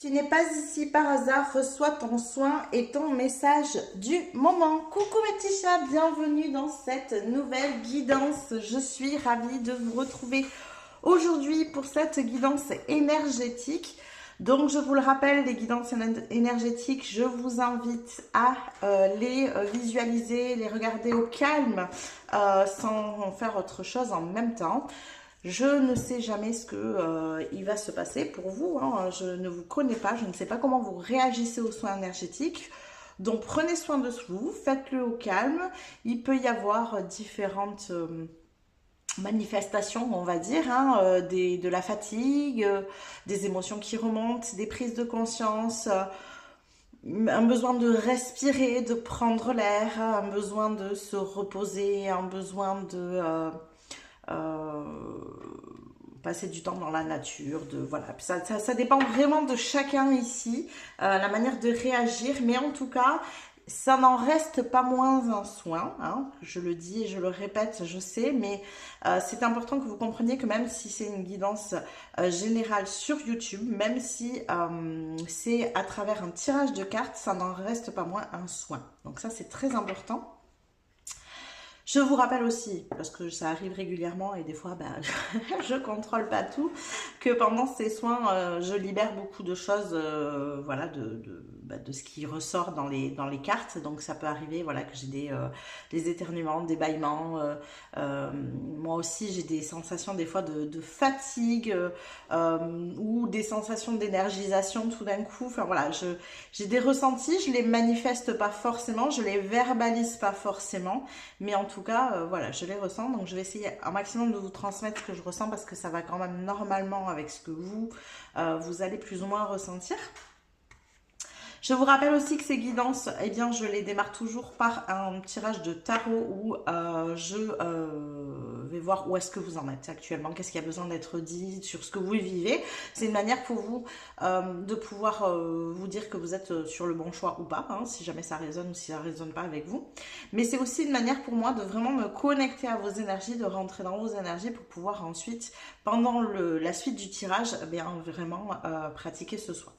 Tu n'es pas ici par hasard, reçois ton soin et ton message du moment. Coucou mes petits chats, bienvenue dans cette nouvelle guidance. Je suis ravie de vous retrouver aujourd'hui pour cette guidance énergétique. Donc je vous le rappelle, les guidances énergétiques, je vous invite à les visualiser, les regarder au calme sans faire autre chose en même temps. Je ne sais jamais ce que il va se passer pour vous, hein. Je ne vous connais pas, je ne sais pas comment vous réagissez aux soins énergétiques. Donc prenez soin de vous, faites-le au calme. Il peut y avoir différentes manifestations, on va dire, hein, de la fatigue, des émotions qui remontent, des prises de conscience, un besoin de respirer, de prendre l'air, un besoin de se reposer, un besoin de euh, passer du temps dans la nature, voilà. Ça dépend vraiment de chacun ici, la manière de réagir, mais en tout cas, ça n'en reste pas moins un soin, hein. Je le dis et je le répète, je sais, mais c'est important que vous compreniez que même si c'est une guidance générale sur YouTube, même si c'est à travers un tirage de cartes, ça n'en reste pas moins un soin. Donc ça, c'est très important. Je vous rappelle aussi, parce que ça arrive régulièrement et des fois je contrôle pas tout, que pendant ces soins, je libère beaucoup de choses, voilà, de ce qui ressort dans les cartes. Donc ça peut arriver, voilà, que j'ai des éternuements, des bâillements. Moi aussi, j'ai des sensations des fois de fatigue ou des sensations d'énergisation tout d'un coup. Enfin voilà, j'ai des ressentis, je les manifeste pas forcément, je les verbalise pas forcément, mais en tout cas, voilà, je les ressens. Donc je vais essayer un maximum de vous transmettre ce que je ressens parce que ça va quand même normalement avec ce que vous allez plus ou moins ressentir. Je vous rappelle aussi que ces guidances, eh bien, je les démarre toujours par un tirage de tarot où je vais voir où est-ce que vous en êtes actuellement, qu'est-ce qui a besoin d'être dit sur ce que vous vivez. C'est une manière pour vous de pouvoir vous dire que vous êtes sur le bon choix ou pas, hein, si jamais ça résonne ou si ça résonne pas avec vous. Mais c'est aussi une manière pour moi de vraiment me connecter à vos énergies, de rentrer dans vos énergies pour pouvoir ensuite, pendant la suite du tirage, eh bien, vraiment pratiquer ce soin.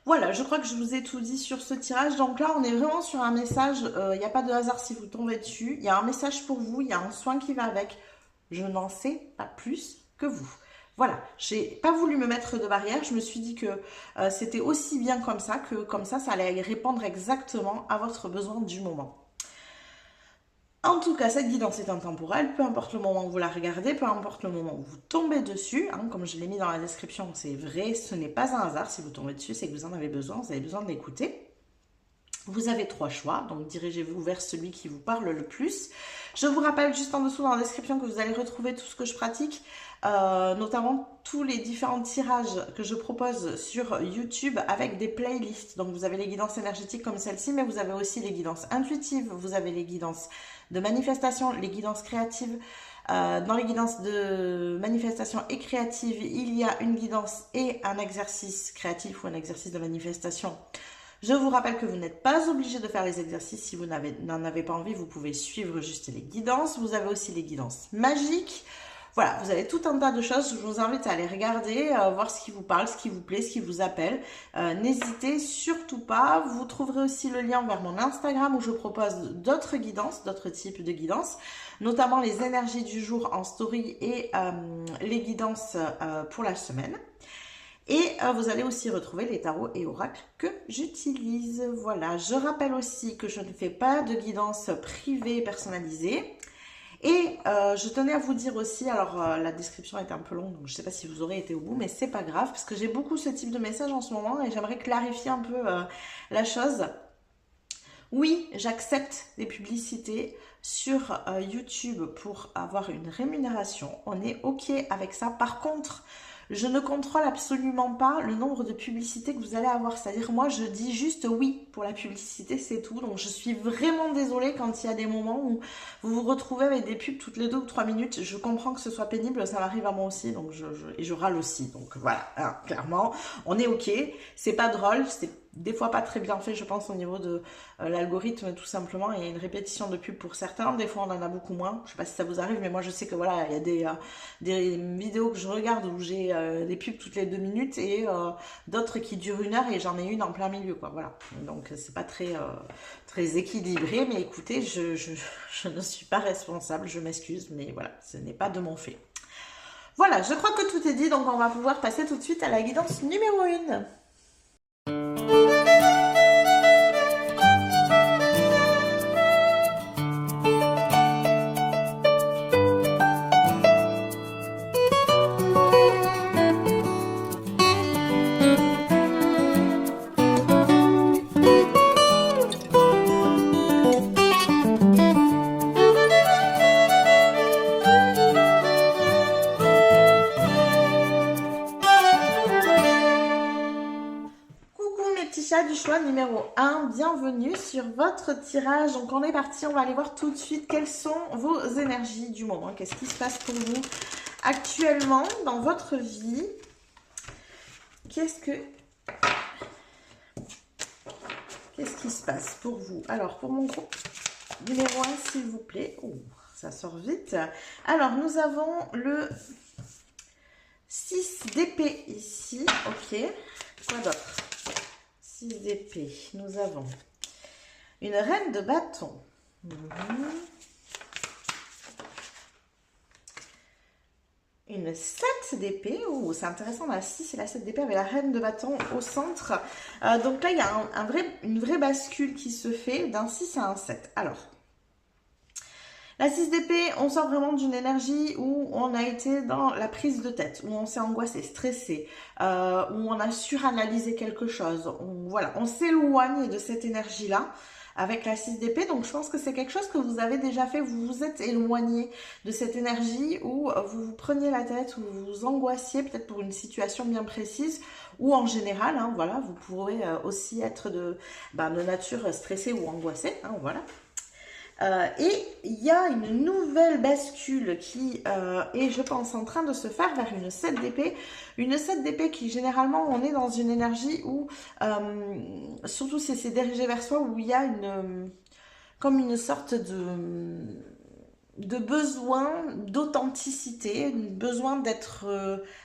Voilà, je crois que je vous ai tout dit sur ce tirage. Donc là, on est vraiment sur un message, il n'y a pas de hasard si vous tombez dessus. Il y a un message pour vous, il y a un soin qui va avec. Je n'en sais pas plus que vous. Voilà, j'ai pas voulu me mettre de barrière. Je me suis dit que c'était aussi bien comme ça, que comme ça allait répondre exactement à votre besoin du moment. En tout cas, cette guidance est intemporelle, peu importe le moment où vous la regardez, peu importe le moment où vous tombez dessus, hein, comme je l'ai mis dans la description, c'est vrai, ce n'est pas un hasard, si vous tombez dessus, c'est que vous en avez besoin, vous avez besoin de l'écouter. Vous avez 3 choix, donc dirigez-vous vers celui qui vous parle le plus. Je vous rappelle juste en dessous dans la description que vous allez retrouver tout ce que je pratique, notamment tous les différents tirages que je propose sur YouTube avec des playlists. Donc vous avez les guidances énergétiques comme celle-ci, mais vous avez aussi les guidances intuitives, vous avez les guidances de manifestation, les guidances créatives. Dans les guidances de manifestation et créative, il y a une guidance et un exercice créatif ou un exercice de manifestation. Je vous rappelle que vous n'êtes pas obligé de faire les exercices si vous n'en avez pas envie, vous pouvez suivre juste les guidances. Vous avez aussi les guidances magiques. Voilà, vous avez tout un tas de choses. Je vous invite à aller regarder, voir ce qui vous parle, ce qui vous plaît, ce qui vous appelle. N'hésitez surtout pas. Vous trouverez aussi le lien vers mon Instagram où je propose d'autres guidances, d'autres types de guidances, notamment les énergies du jour en story et les guidances pour la semaine. Et vous allez aussi retrouver les tarots et oracles que j'utilise. Voilà, je rappelle aussi que je ne fais pas de guidance privée personnalisée. Et je tenais à vous dire aussi, alors la description est un peu longue, donc je ne sais pas si vous aurez été au bout, mais c'est pas grave, parce que j'ai beaucoup ce type de message en ce moment et j'aimerais clarifier un peu la chose. Oui, j'accepte des publicités sur YouTube pour avoir une rémunération. On est OK avec ça. Par contre, je ne contrôle absolument pas le nombre de publicités que vous allez avoir. C'est-à-dire, moi, je dis juste oui pour la publicité, c'est tout. Donc, je suis vraiment désolée quand il y a des moments où vous vous retrouvez avec des pubs toutes les 2 ou 3 minutes. Je comprends que ce soit pénible, ça m'arrive à moi aussi. Donc, et je râle aussi. Donc, voilà, hein, clairement, on est OK. C'est pas drôle, des fois pas très bien fait, je pense, au niveau de l'algorithme, tout simplement. Il y a une répétition de pubs pour certains, des fois on en a beaucoup moins. Je sais pas si ça vous arrive, mais moi je sais que voilà, il y a des vidéos que je regarde où j'ai des pubs toutes les 2 minutes et d'autres qui durent 1 heure et j'en ai une en plein milieu, quoi. Voilà. Donc c'est pas très équilibré, mais écoutez, je ne suis pas responsable, je m'excuse, mais voilà, ce n'est pas de mon fait. Voilà, je crois que tout est dit, donc on va pouvoir passer tout de suite à la guidance numéro 1. Du choix numéro 1, bienvenue sur votre tirage. Donc on est parti, on va aller voir tout de suite quelles sont vos énergies du moment. Qu'est-ce qui se passe pour vous actuellement dans votre vie? Qu'est-ce qui se passe pour vous? Alors pour mon groupe numéro 1, s'il vous plaît. Oh, ça sort vite. Alors nous avons le 6 d'épée ici. Ok, quoi d'autre? 6 d'épée, nous avons une reine de bâton, une 7 d'épée, oh, c'est intéressant, la 6 et la 7 d'épée avec la reine de bâton au centre. Donc là, il y a une vraie bascule qui se fait d'un 6 à un 7. Alors, la 6 d'épée, on sort vraiment d'une énergie où on a été dans la prise de tête, où on s'est angoissé, stressé, où on a suranalysé quelque chose. Voilà, on s'éloigne de cette énergie-là avec la 6 d'épée. Donc, je pense que c'est quelque chose que vous avez déjà fait. Vous vous êtes éloigné de cette énergie où vous vous preniez la tête, où vous vous angoissiez peut-être pour une situation bien précise ou en général. Hein, voilà, vous pourrez aussi être de nature stressée ou angoissée. Hein, voilà. Et il y a une nouvelle bascule qui est, je pense, en train de se faire vers une 7 d'épée. Une 7 d'épée qui, généralement, on est dans une énergie où, surtout si c'est dirigé vers soi, où il y a comme une sorte de besoin d'authenticité, besoin d'être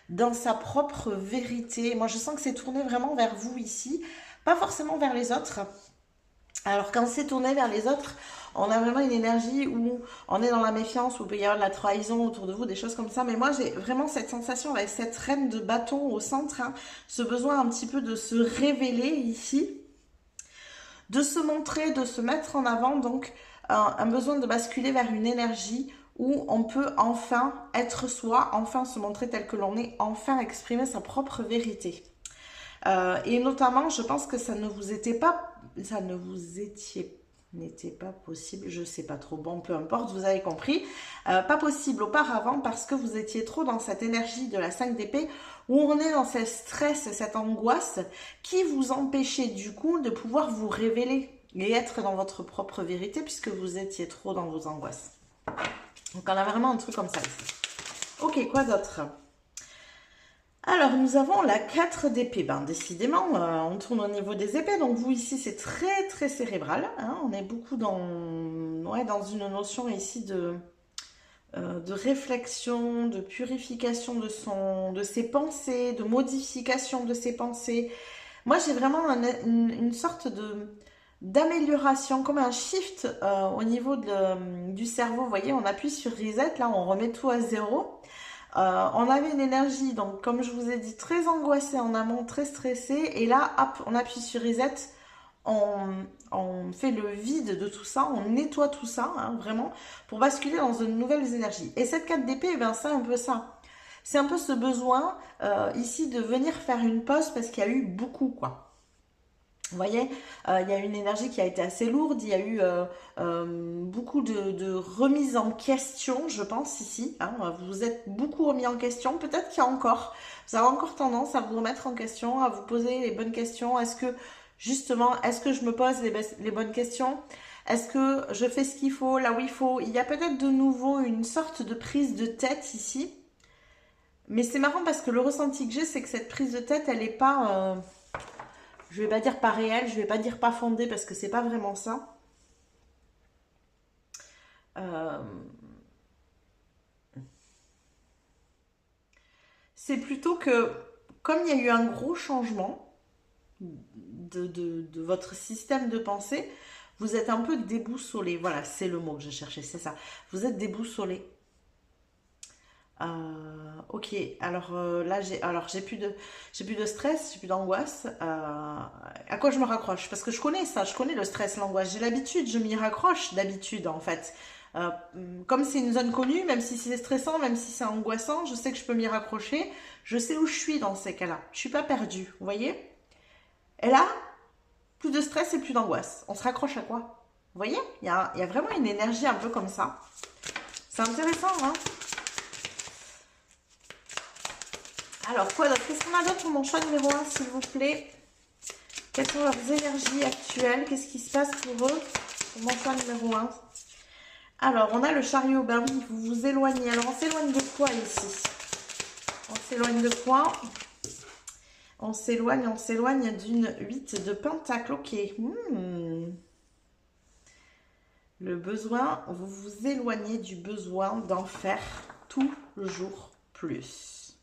dans sa propre vérité. Moi, je sens que c'est tourné vraiment vers vous ici, pas forcément vers les autres. Alors, quand c'est tourné vers les autres, on a vraiment une énergie où on est dans la méfiance, où il peut y avoir de la trahison autour de vous, des choses comme ça. Mais moi, j'ai vraiment cette sensation avec cette reine de bâton au centre, hein, ce besoin un petit peu de se révéler ici, de se montrer, de se mettre en avant. Donc, un besoin de basculer vers une énergie où on peut enfin être soi, enfin se montrer tel que l'on est, enfin exprimer sa propre vérité. Et notamment, je pense que ça ne vous était pas, ça ne vous étiez n'était pas possible, je sais pas trop, bon peu importe, vous avez compris, pas possible auparavant parce que vous étiez trop dans cette énergie de la 5 d'épée où on est dans ce stress, cette angoisse qui vous empêchait du coup de pouvoir vous révéler et être dans votre propre vérité puisque vous étiez trop dans vos angoisses. Donc on a vraiment un truc comme ça ici. Ok, quoi d'autre ? Alors, nous avons la 4 d'épée. Ben, décidément, on tourne au niveau des épées. Donc, vous, ici, c'est très, très cérébral. Hein. On est beaucoup dans une notion ici de réflexion, de purification de ses pensées, de modification de ses pensées. Moi, j'ai vraiment une sorte d'amélioration, comme un shift au niveau du cerveau. Vous voyez, on appuie sur reset. Là, on remet tout à zéro. On avait une énergie, donc comme je vous ai dit, très angoissée en amont, très stressée. Et là, hop, on appuie sur reset, on fait le vide de tout ça, on nettoie tout ça, hein, vraiment, pour basculer dans de nouvelles énergies. Et cette 4 d'épée, eh ben, c'est un peu ça. C'est un peu ce besoin ici de venir faire une pause parce qu'il y a eu beaucoup, quoi. Vous voyez, il y a une énergie qui a été assez lourde, il y a eu beaucoup de remise en question, je pense, ici. Hein, vous vous êtes beaucoup remis en question, peut-être qu'il y a encore, vous avez encore tendance à vous remettre en question, à vous poser les bonnes questions. Est-ce que, justement, est-ce que je me pose les bonnes questions? Est-ce que je fais ce qu'il faut, là où il faut? Il y a peut-être de nouveau une sorte de prise de tête ici. Mais c'est marrant parce que le ressenti que j'ai, c'est que cette prise de tête, elle n'est pas... Je vais pas dire pas réel, je vais pas dire pas fondé parce que c'est pas vraiment ça. Euh, c'est plutôt que, comme il y a eu un gros changement de votre système de pensée, vous êtes un peu déboussolé. Voilà, c'est le mot que je cherchais, c'est ça. Vous êtes déboussolé. Ok, alors là j'ai plus de stress, j'ai plus d'angoisse. À quoi je me raccroche? Parce que je connais ça, je connais le stress, l'angoisse. J'ai l'habitude, je m'y raccroche d'habitude en fait. Euh, Comme c'est une zone connue, même si c'est stressant, même si c'est angoissant, je sais que je peux m'y raccrocher. Je sais où je suis dans ces cas-là. Je suis pas perdue, vous voyez? Et là, plus de stress et plus d'angoisse. On se raccroche à quoi? Vous voyez? Il y a vraiment une énergie un peu comme ça. C'est intéressant, hein? Alors, quoi d'autre? Qu'est-ce qu'on a d'autre pour mon choix numéro un, s'il vous plaît? Quelles sont leurs énergies actuelles? Qu'est-ce qui se passe pour eux? Pour mon choix numéro un. Alors, on a le chariot. Ben oui, vous vous éloignez. Alors, on s'éloigne de quoi ici? On s'éloigne de quoi? On s'éloigne d'une 8 de pentacle. Ok. Le besoin, vous vous éloignez du besoin d'en faire toujours plus.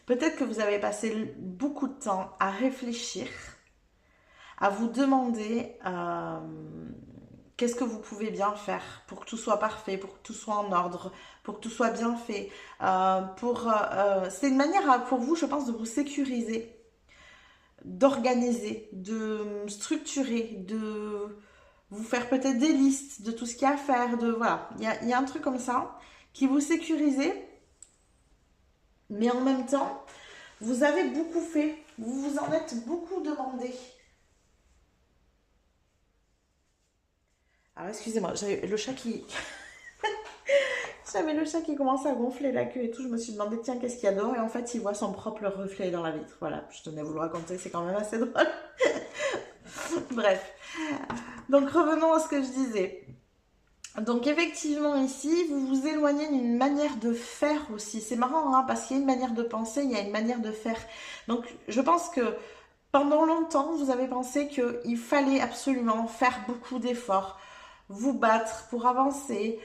Peut-être que vous avez passé beaucoup de temps à réfléchir, à vous demander qu'est-ce que vous pouvez bien faire pour que tout soit parfait, pour que tout soit en ordre, pour que tout soit bien fait. C'est une manière pour vous, je pense, de vous sécuriser, d'organiser, de structurer, de vous faire peut-être des listes de tout ce qu'il y a à faire. Voilà, il y a un truc comme ça qui vous sécurisez, mais en même temps, vous avez beaucoup fait, vous vous en êtes beaucoup demandé. Alors excusez-moi, j'avais le chat qui... J'avais le chat qui commençait à gonfler la queue et tout. Je me suis demandé, tiens, qu'est-ce qu'il y a dehors? Et en fait, il voit son propre reflet dans la vitre. Voilà, je tenais à vous le raconter, c'est quand même assez drôle. Bref. Donc revenons à ce que je disais. Donc effectivement ici, vous vous éloignez d'une manière de faire aussi. C'est marrant, hein, parce qu'il y a une manière de penser, il y a une manière de faire. Donc je pense que pendant longtemps, vous avez pensé qu'il fallait absolument faire beaucoup d'efforts, vous battre pour avancer,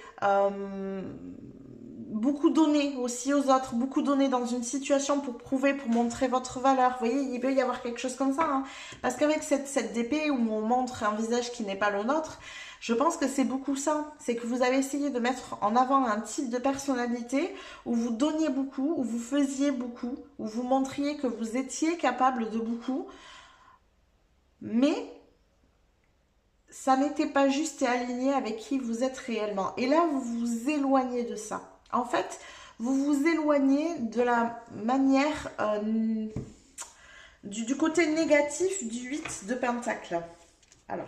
beaucoup donner aussi aux autres, beaucoup donner dans une situation pour prouver, pour montrer votre valeur. Vous voyez, il peut y avoir quelque chose comme ça, hein. Parce qu'avec cette DP où on montre un visage qui n'est pas le nôtre, je pense que c'est beaucoup ça. C'est que vous avez essayé de mettre en avant un type de personnalité où vous donniez beaucoup, où vous faisiez beaucoup, où vous montriez que vous étiez capable de beaucoup, mais ça n'était pas juste et aligné avec qui vous êtes réellement. Et là, vous vous éloignez de ça. En fait, vous vous éloignez de la manière du côté négatif du 8 de pentacle. Alors,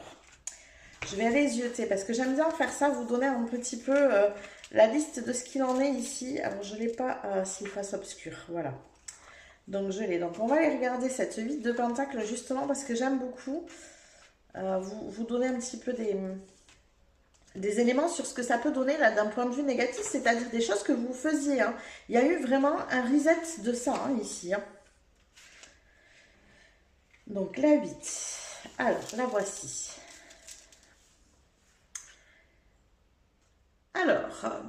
je vais aller zioter parce que j'aime bien faire ça, vous donner un petit peu la liste de ce qu'il en est ici. Alors, je ne l'ai pas s'il face obscur, voilà. Donc, je l'ai. Donc, on va aller regarder cette 8 de pentacle justement parce que j'aime beaucoup vous donner un petit peu des éléments sur ce que ça peut donner là d'un point de vue négatif, c'est-à-dire des choses que vous faisiez, hein. Il y a eu vraiment un reset de ça, hein, ici, hein. Donc la 8. Alors, la voici. Alors,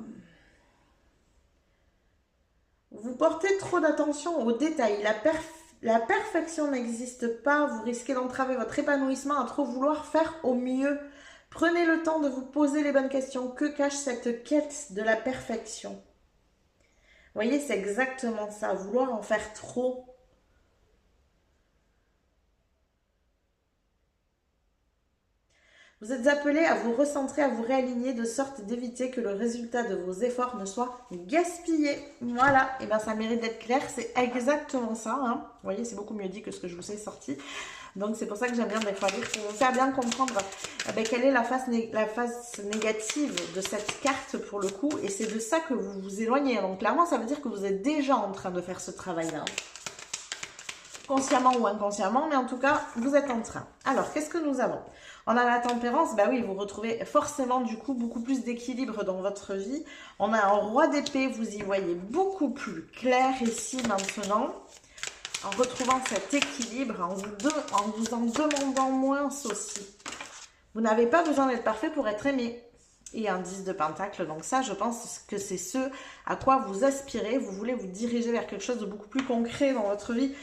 vous portez trop d'attention aux détails. La perfection n'existe pas. Vous risquez d'entraver votre épanouissement à trop vouloir faire au mieux. Prenez le temps de vous poser les bonnes questions. Que cache cette quête de la perfection? Vous voyez, c'est exactement ça. Vouloir en faire trop. Vous êtes appelé à vous recentrer, à vous réaligner de sorte d'éviter que le résultat de vos efforts ne soit gaspillé. Voilà, et bien ça mérite d'être clair, c'est exactement ça, hein. Vous voyez, c'est beaucoup mieux dit que ce que je vous ai sorti. Donc c'est pour ça que j'aime bien des fois lire, pour vous faire bien comprendre quelle est la face négative de cette carte pour le coup. Et c'est de ça que vous vous éloignez. Donc clairement, ça veut dire que vous êtes déjà en train de faire ce travail-là. Consciemment ou inconsciemment, mais en tout cas, vous êtes en train. Alors, qu'est-ce que nous avons? On a la tempérance, bah oui, vous retrouvez forcément du coup beaucoup plus d'équilibre dans votre vie. On a un roi d'épée, vous y voyez beaucoup plus clair ici maintenant. en retrouvant cet équilibre, en vous en demandant moins aussi. Vous n'avez pas besoin d'être parfait pour être aimé. Et un 10 de pentacle, donc ça, je pense que c'est ce à quoi vous aspirez. Vous voulez vous diriger vers quelque chose de beaucoup plus concret dans votre vie,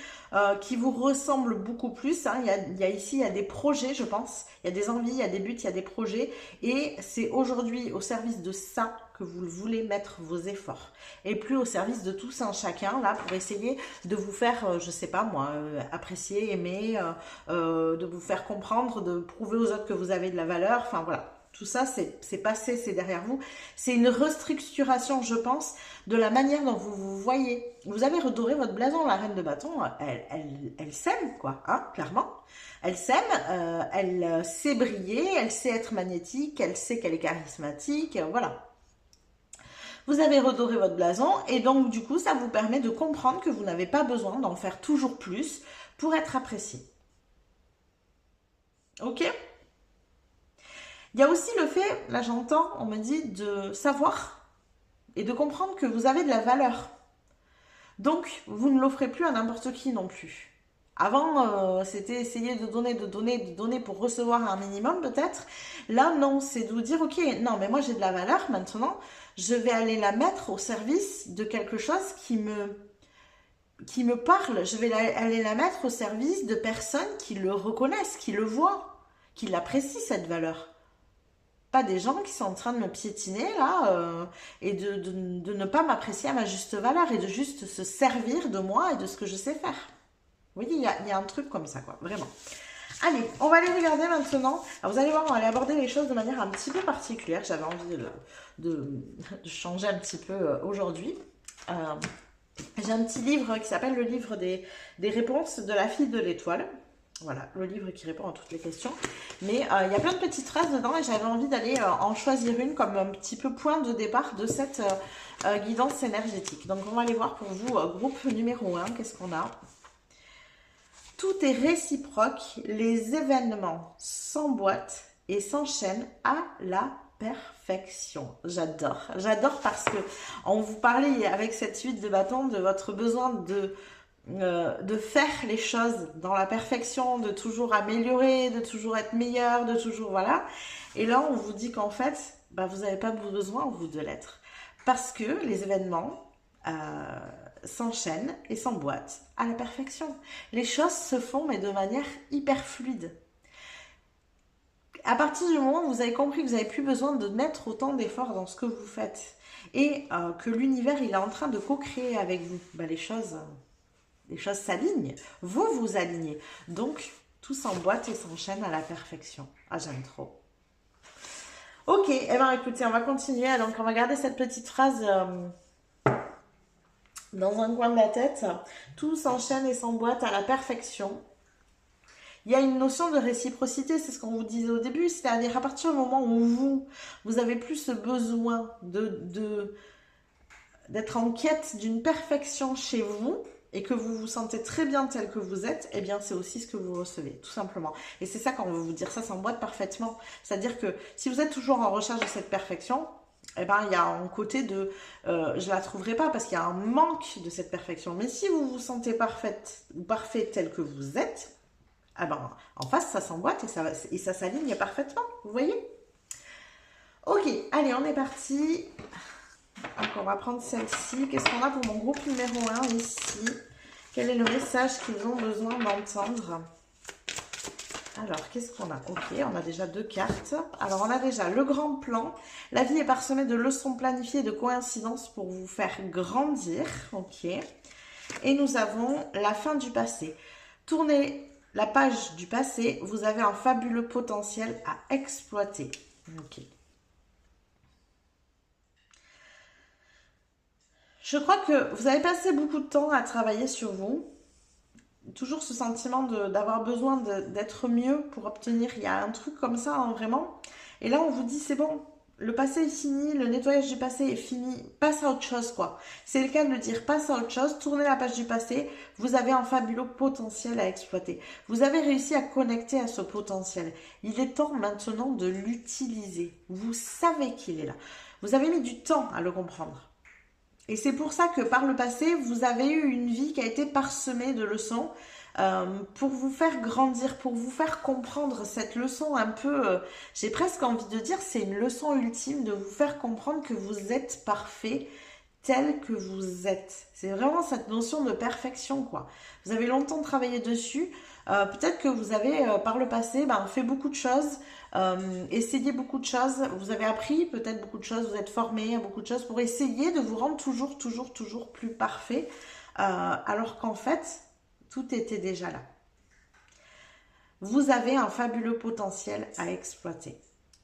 qui vous ressemble beaucoup plus. Hein. Il y a des projets, je pense. Il y a des envies, il y a des buts, il y a des projets. Et c'est aujourd'hui au service de ça que vous voulez mettre vos efforts. Et plus au service de tous un chacun, là, pour essayer de vous faire, je sais pas moi, apprécier, aimer, de vous faire comprendre, de prouver aux autres que vous avez de la valeur. Enfin, voilà. Tout ça, c'est passé, c'est derrière vous. C'est une restructuration, je pense, de la manière dont vous vous voyez. Vous avez redoré votre blason, la reine de bâton, elle s'aime, quoi, hein, clairement. Elle s'aime, elle sait briller, elle sait être magnétique, elle sait qu'elle est charismatique, voilà. Vous avez redoré votre blason et donc, du coup, ça vous permet de comprendre que vous n'avez pas besoin d'en faire toujours plus pour être apprécié. Ok ? Il y a aussi le fait, là j'entends, on me dit, de savoir et de comprendre que vous avez de la valeur. Donc, vous ne l'offrez plus à n'importe qui non plus. Avant, c'était essayer de donner pour recevoir un minimum peut-être. Là, non, c'est de vous dire, ok, non, mais moi j'ai de la valeur maintenant, je vais aller la mettre au service de quelque chose qui me parle. Je vais aller la mettre au service de personnes qui le reconnaissent, qui le voient, qui l'apprécient cette valeur. Pas des gens qui sont en train de me piétiner là et de ne pas m'apprécier à ma juste valeur et de juste se servir de moi et de ce que je sais faire. Vous voyez, il y a un truc comme ça, quoi, vraiment. Allez, on va aller regarder maintenant. Alors, vous allez voir, on va aller aborder les choses de manière un petit peu particulière. J'avais envie de changer un petit peu aujourd'hui. J'ai un petit livre qui s'appelle le livre des réponses de la fille de l'étoile. Voilà, le livre qui répond à toutes les questions. Mais il y a plein de petites phrases dedans et j'avais envie d'aller en choisir une comme un petit peu point de départ de cette guidance énergétique. Donc, on va aller voir pour vous, groupe numéro 1, qu'est-ce qu'on a ? Tout est réciproque, les événements s'emboîtent et s'enchaînent à la perfection. J'adore parce que on vous parlait avec cette suite de bâtons de votre besoin de faire les choses dans la perfection, de toujours améliorer, de toujours être meilleur, de toujours voilà. Et là, on vous dit qu'en fait, vous n'avez pas besoin, vous, de l'être. Parce que les événements s'enchaînent et s'emboîtent à la perfection. Les choses se font, mais de manière hyper fluide. À partir du moment où vous avez compris que vous n'avez plus besoin de mettre autant d'efforts dans ce que vous faites et que l'univers, il est en train de co-créer avec vous, les choses s'alignent, vous alignez. Donc, tout s'emboîte et s'enchaîne à la perfection. Ah, j'aime trop. Ok, eh bien écoutez, on va continuer. Donc, on va garder cette petite phrase dans un coin de la tête. Tout s'enchaîne et s'emboîte à la perfection. Il y a une notion de réciprocité, c'est ce qu'on vous disait au début, c'est-à-dire à partir du moment où vous avez plus ce besoin d'être en quête d'une perfection chez vous, et que vous vous sentez très bien tel que vous êtes, eh bien c'est aussi ce que vous recevez, tout simplement. Et c'est ça qu'on veut vous dire, ça s'emboîte parfaitement. C'est-à-dire que si vous êtes toujours en recherche de cette perfection, eh ben il y a un côté de je la trouverai pas parce qu'il y a un manque de cette perfection. Mais si vous vous sentez parfaite ou parfait tel que vous êtes, eh ben en face ça s'emboîte et ça s'aligne parfaitement, vous voyez? Ok, allez, on est parti. Donc, on va prendre celle-ci. Qu'est-ce qu'on a pour mon groupe numéro 1 ici? Quel est le message qu'ils ont besoin d'entendre? Alors, qu'est-ce qu'on a? Ok, on a déjà 2 cartes. Alors, on a déjà le grand plan. La vie est parsemée de leçons planifiées et de coïncidences pour vous faire grandir. Ok. Et nous avons la fin du passé. Tournez la page du passé. Vous avez un fabuleux potentiel à exploiter. Ok. Je crois que vous avez passé beaucoup de temps à travailler sur vous. Toujours ce sentiment d'avoir besoin d'être mieux pour obtenir. Il y a un truc comme ça, hein, vraiment. Et là, on vous dit, c'est bon, le passé est fini, le nettoyage du passé est fini. Passe à autre chose, quoi. C'est le cas de le dire, passe à autre chose, tournez la page du passé. Vous avez un fabuleux potentiel à exploiter. Vous avez réussi à connecter à ce potentiel. Il est temps maintenant de l'utiliser. Vous savez qu'il est là. Vous avez mis du temps à le comprendre. Et c'est pour ça que par le passé, vous avez eu une vie qui a été parsemée de leçons pour vous faire grandir, pour vous faire comprendre cette leçon un peu, j'ai presque envie de dire, c'est une leçon ultime de vous faire comprendre que vous êtes parfait tel que vous êtes. C'est vraiment cette notion de perfection, quoi. Vous avez longtemps travaillé dessus. Peut-être que vous avez, par le passé, fait beaucoup de choses, essayé beaucoup de choses. Vous avez appris peut-être beaucoup de choses, vous êtes formé à beaucoup de choses pour essayer de vous rendre toujours plus parfait. Alors qu'en fait, tout était déjà là. Vous avez un fabuleux potentiel à exploiter.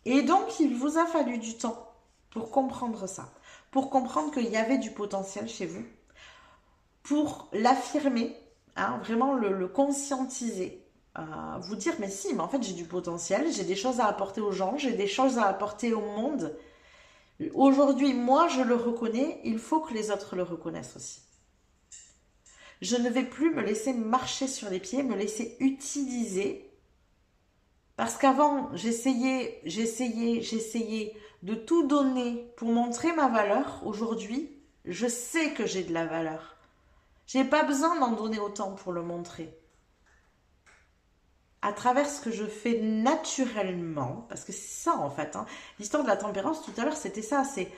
Et donc, il vous a fallu du temps pour comprendre ça, pour comprendre qu'il y avait du potentiel chez vous, pour l'affirmer, hein, vraiment le conscientiser, vous dire, mais si, mais en fait j'ai du potentiel, j'ai des choses à apporter aux gens, j'ai des choses à apporter au monde. Aujourd'hui, moi je le reconnais, il faut que les autres le reconnaissent aussi. Je ne vais plus me laisser marcher sur les pieds, me laisser utiliser. Parce qu'avant, j'essayais de tout donner pour montrer ma valeur. Aujourd'hui, je sais que j'ai de la valeur. J'ai pas besoin d'en donner autant pour le montrer. À travers ce que je fais naturellement, parce que c'est ça en fait, hein. L'histoire de la tempérance tout à l'heure, c'était ça, c'est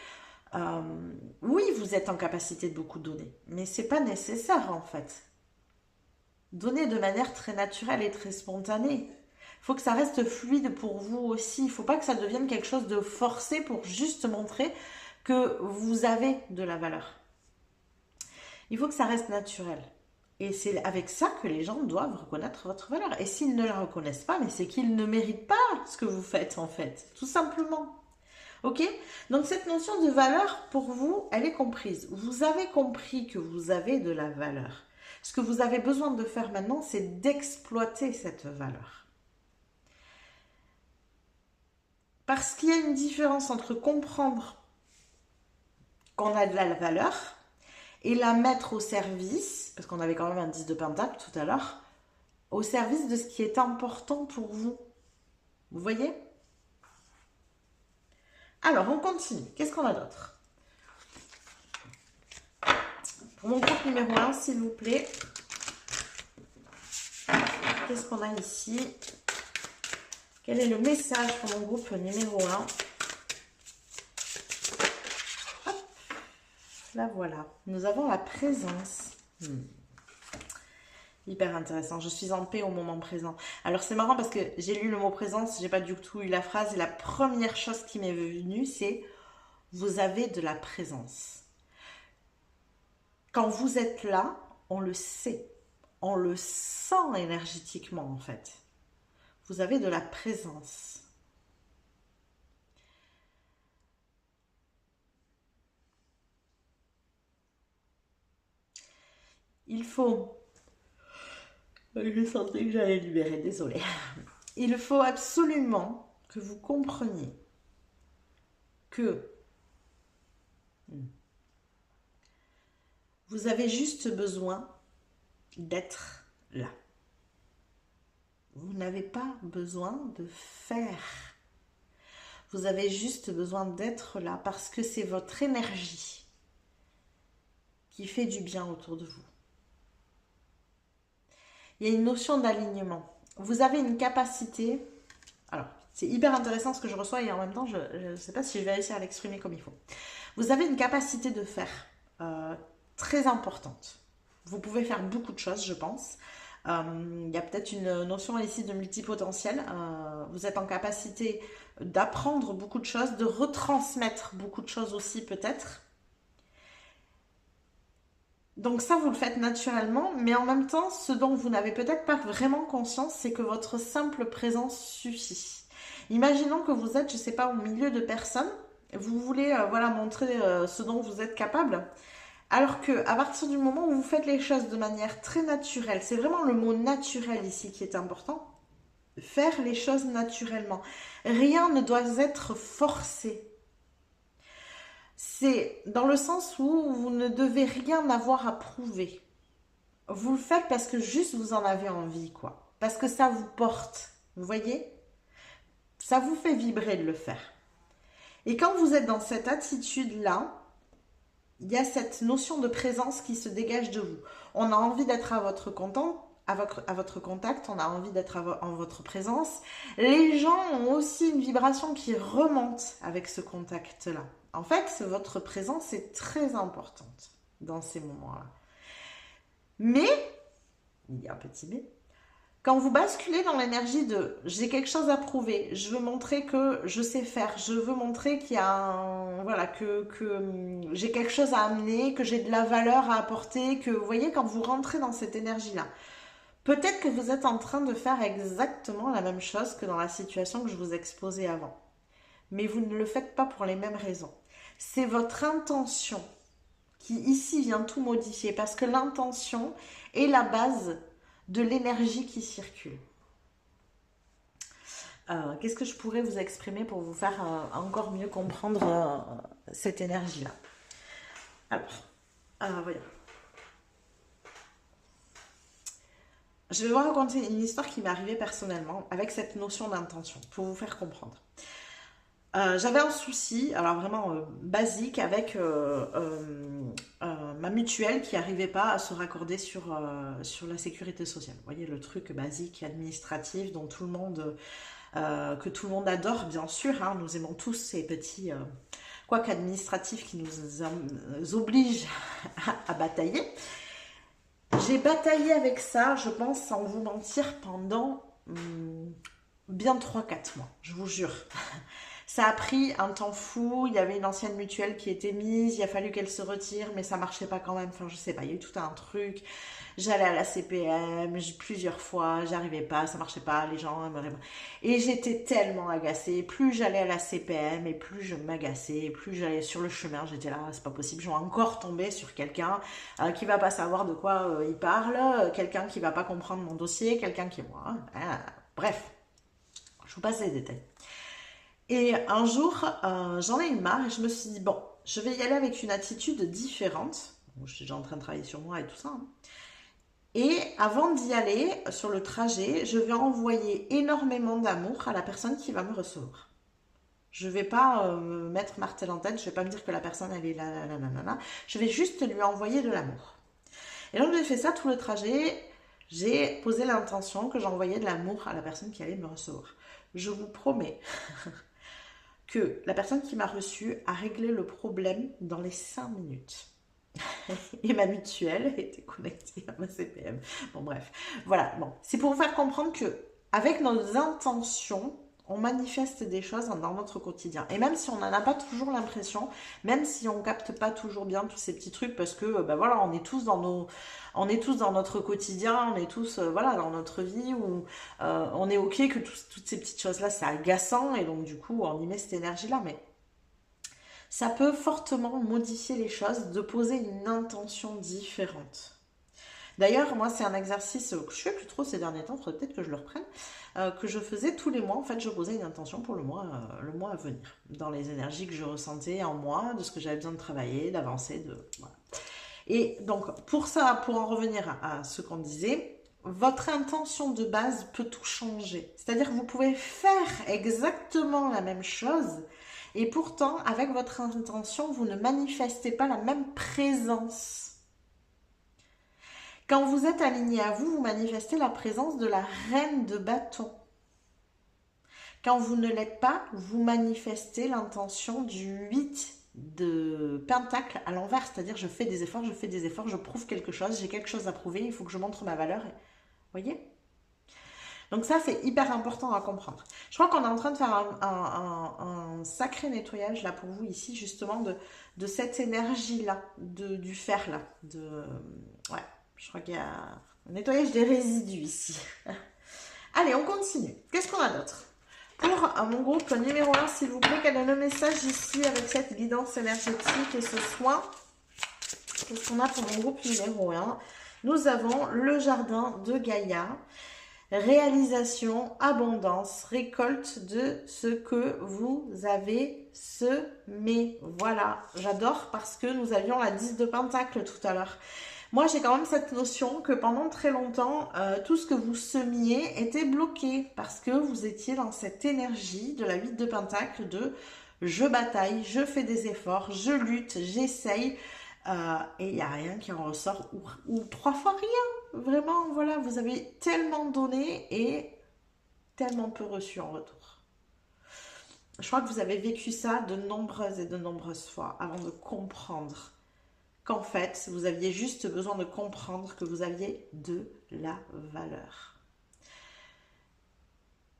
oui, vous êtes en capacité de beaucoup donner, mais c'est pas nécessaire en fait. Donnez de manière très naturelle et très spontanée. Il faut que ça reste fluide pour vous aussi. Il ne faut pas que ça devienne quelque chose de forcé pour juste montrer que vous avez de la valeur. Il faut que ça reste naturel. Et c'est avec ça que les gens doivent reconnaître votre valeur. Et s'ils ne la reconnaissent pas, mais c'est qu'ils ne méritent pas ce que vous faites en fait. Tout simplement. Ok? Donc cette notion de valeur, pour vous, elle est comprise. Vous avez compris que vous avez de la valeur. Ce que vous avez besoin de faire maintenant, c'est d'exploiter cette valeur. Parce qu'il y a une différence entre comprendre qu'on a de la valeur et la mettre au service, parce qu'on avait quand même un 10 de pentacle tout à l'heure, au service de ce qui est important pour vous. Vous voyez? Alors, on continue. Qu'est-ce qu'on a d'autre? Pour mon groupe numéro 1, s'il vous plaît. Qu'est-ce qu'on a ici? Quel est le message pour mon groupe numéro 1? Hop. Là, voilà. Nous avons la présence. Hyper intéressant. Je suis en paix au moment présent. Alors, c'est marrant parce que j'ai lu le mot présence, j'ai pas du tout eu la phrase. Et la première chose qui m'est venue, c'est vous avez de la présence. Quand vous êtes là, on le sait. On le sent énergétiquement, en fait. Vous avez de la présence. Il faut... Je sentais que j'allais libérer, désolée. Il faut absolument que vous compreniez que vous avez juste besoin d'être là. Vous n'avez pas besoin de faire. Vous avez juste besoin d'être là parce que c'est votre énergie qui fait du bien autour de vous. Il y a une notion d'alignement. Vous avez une capacité... Alors, c'est hyper intéressant ce que je reçois et en même temps, je ne sais pas si je vais réussir à l'exprimer comme il faut. Vous avez une capacité de faire très importante. Vous pouvez faire beaucoup de choses, je pense. Il y a peut-être une notion ici de multipotentiel. Vous êtes en capacité d'apprendre beaucoup de choses, de retransmettre beaucoup de choses aussi peut-être. Donc ça, vous le faites naturellement, mais en même temps, ce dont vous n'avez peut-être pas vraiment conscience, c'est que votre simple présence suffit. Imaginons que vous êtes, je ne sais pas, au milieu de personnes, vous voulez voilà, montrer ce dont vous êtes capable, alors que à partir du moment où vous faites les choses de manière très naturelle, c'est vraiment le mot naturel ici qui est important, faire les choses naturellement. Rien ne doit être forcé. C'est dans le sens où vous ne devez rien avoir à prouver. Vous le faites parce que juste vous en avez envie, quoi. Parce que ça vous porte. Vous voyez? Ça vous fait vibrer de le faire. Et quand vous êtes dans cette attitude-là, il y a cette notion de présence qui se dégage de vous. On a envie d'être à votre content, à votre contact, on a envie d'être en votre présence. Les gens ont aussi une vibration qui remonte avec ce contact-là. En fait, votre présence est très importante dans ces moments-là. Mais, il y a un petit mais, quand vous basculez dans l'énergie de j'ai quelque chose à prouver, je veux montrer que je sais faire, je veux montrer qu'il y a voilà, que j'ai quelque chose à amener, que j'ai de la valeur à apporter, que vous voyez, quand vous rentrez dans cette énergie-là, peut-être que vous êtes en train de faire exactement la même chose que dans la situation que je vous exposais avant. Mais vous ne le faites pas pour les mêmes raisons. C'est votre intention qui ici vient tout modifier parce que l'intention est la base de l'énergie qui circule. Qu'est-ce que je pourrais vous exprimer pour vous faire encore mieux comprendre cette énergie-là? Alors, voyons. Je vais vous raconter une histoire qui m'est arrivée personnellement avec cette notion d'intention, pour vous faire comprendre. J'avais un souci, alors vraiment basique, avec ma mutuelle qui n'arrivait pas à se raccorder sur la sécurité sociale. Vous voyez, le truc basique, administratif, dont tout le monde, que tout le monde adore, bien sûr. Hein, nous aimons tous ces petits couacs administratifs qui nous obligent à batailler. J'ai bataillé avec ça, je pense, sans vous mentir, pendant bien 3-4 mois, je vous jure. Ça a pris un temps fou, il y avait une ancienne mutuelle qui était mise, il a fallu qu'elle se retire, mais ça marchait pas quand même, enfin je sais pas, il y a eu tout un truc. J'allais à la CPM plusieurs fois, j'arrivais pas, ça marchait pas, les gens me... Et j'étais tellement agacée, plus j'allais à la CPM et plus je m'agaçais, plus j'allais sur le chemin, j'étais là, c'est pas possible, je vais encore tomber sur quelqu'un qui va pas savoir de quoi il parle, quelqu'un qui va pas comprendre mon dossier, quelqu'un qui... bref, je vous passe les détails. Et un jour, j'en ai eu marre et je me suis dit, bon, je vais y aller avec une attitude différente. Bon, je suis déjà en train de travailler sur moi et tout ça. Hein. Et avant d'y aller, sur le trajet, je vais envoyer énormément d'amour à la personne qui va me recevoir. Je ne vais pas me mettre martel en tête, je ne vais pas me dire que la personne, elle est là. Je vais juste lui envoyer de l'amour. Et donc, j'ai fait ça tout le trajet. J'ai posé l'intention que j'envoyais de l'amour à la personne qui allait me recevoir. Je vous promets... que la personne qui m'a reçue a réglé le problème dans les 5 minutes. Et ma mutuelle était connectée à ma CPM. Bon, bref. Voilà. Bon. C'est pour vous faire comprendre que avec nos intentions, on manifeste des choses dans notre quotidien. Et même si on n'en a pas toujours l'impression, même si on capte pas toujours bien tous ces petits trucs, parce que voilà, on est tous dans notre quotidien, on est tous voilà, dans notre vie où on est ok que toutes ces petites choses-là, c'est agaçant, et donc du coup, on y met cette énergie-là, mais ça peut fortement modifier les choses de poser une intention différente. D'ailleurs, moi, c'est un exercice que je fais plus trop ces derniers temps, il faudrait peut-être que je le reprenne, que je faisais tous les mois. En fait, je posais une intention pour le mois à venir, dans les énergies que je ressentais en moi, de ce que j'avais besoin de travailler, d'avancer, voilà. Et donc, pour ça, pour en revenir à ce qu'on disait, votre intention de base peut tout changer. C'est-à-dire que vous pouvez faire exactement la même chose, et pourtant, avec votre intention, vous ne manifestez pas la même présence. Quand vous êtes aligné à vous, vous manifestez la présence de la reine de bâton. Quand vous ne l'êtes pas, vous manifestez l'intention du 8 de pentacle à l'envers. C'est-à-dire, je fais des efforts, je prouve quelque chose, j'ai quelque chose à prouver, il faut que je montre ma valeur. Vous voyez ? Donc ça, c'est hyper important à comprendre. Je crois qu'on est en train de faire un sacré nettoyage là pour vous ici, justement, de cette énergie-là, du fer-là. Ouais. Je crois qu'il y a un nettoyage des résidus ici. Allez, on continue. Qu'est-ce qu'on a d'autre? Pour mon groupe numéro 1, s'il vous plaît, quel est le message ici avec cette guidance énergétique et ce soin? Qu'est-ce qu'on a pour mon groupe numéro 1? Nous avons le jardin de Gaïa. Réalisation, abondance, récolte de ce que vous avez semé. Voilà, j'adore parce que nous avions la 10 de pentacle tout à l'heure. Moi, j'ai quand même cette notion que pendant très longtemps, tout ce que vous semiez était bloqué parce que vous étiez dans cette énergie de la 8 de pentacle de je bataille, je fais des efforts, je lutte, j'essaye, Et il n'y a rien qui en ressort, ou 3 fois rien. Vraiment, voilà, vous avez tellement donné et tellement peu reçu en retour. Je crois que vous avez vécu ça de nombreuses et de nombreuses fois avant de comprendre qu'en fait, vous aviez juste besoin de comprendre que vous aviez de la valeur.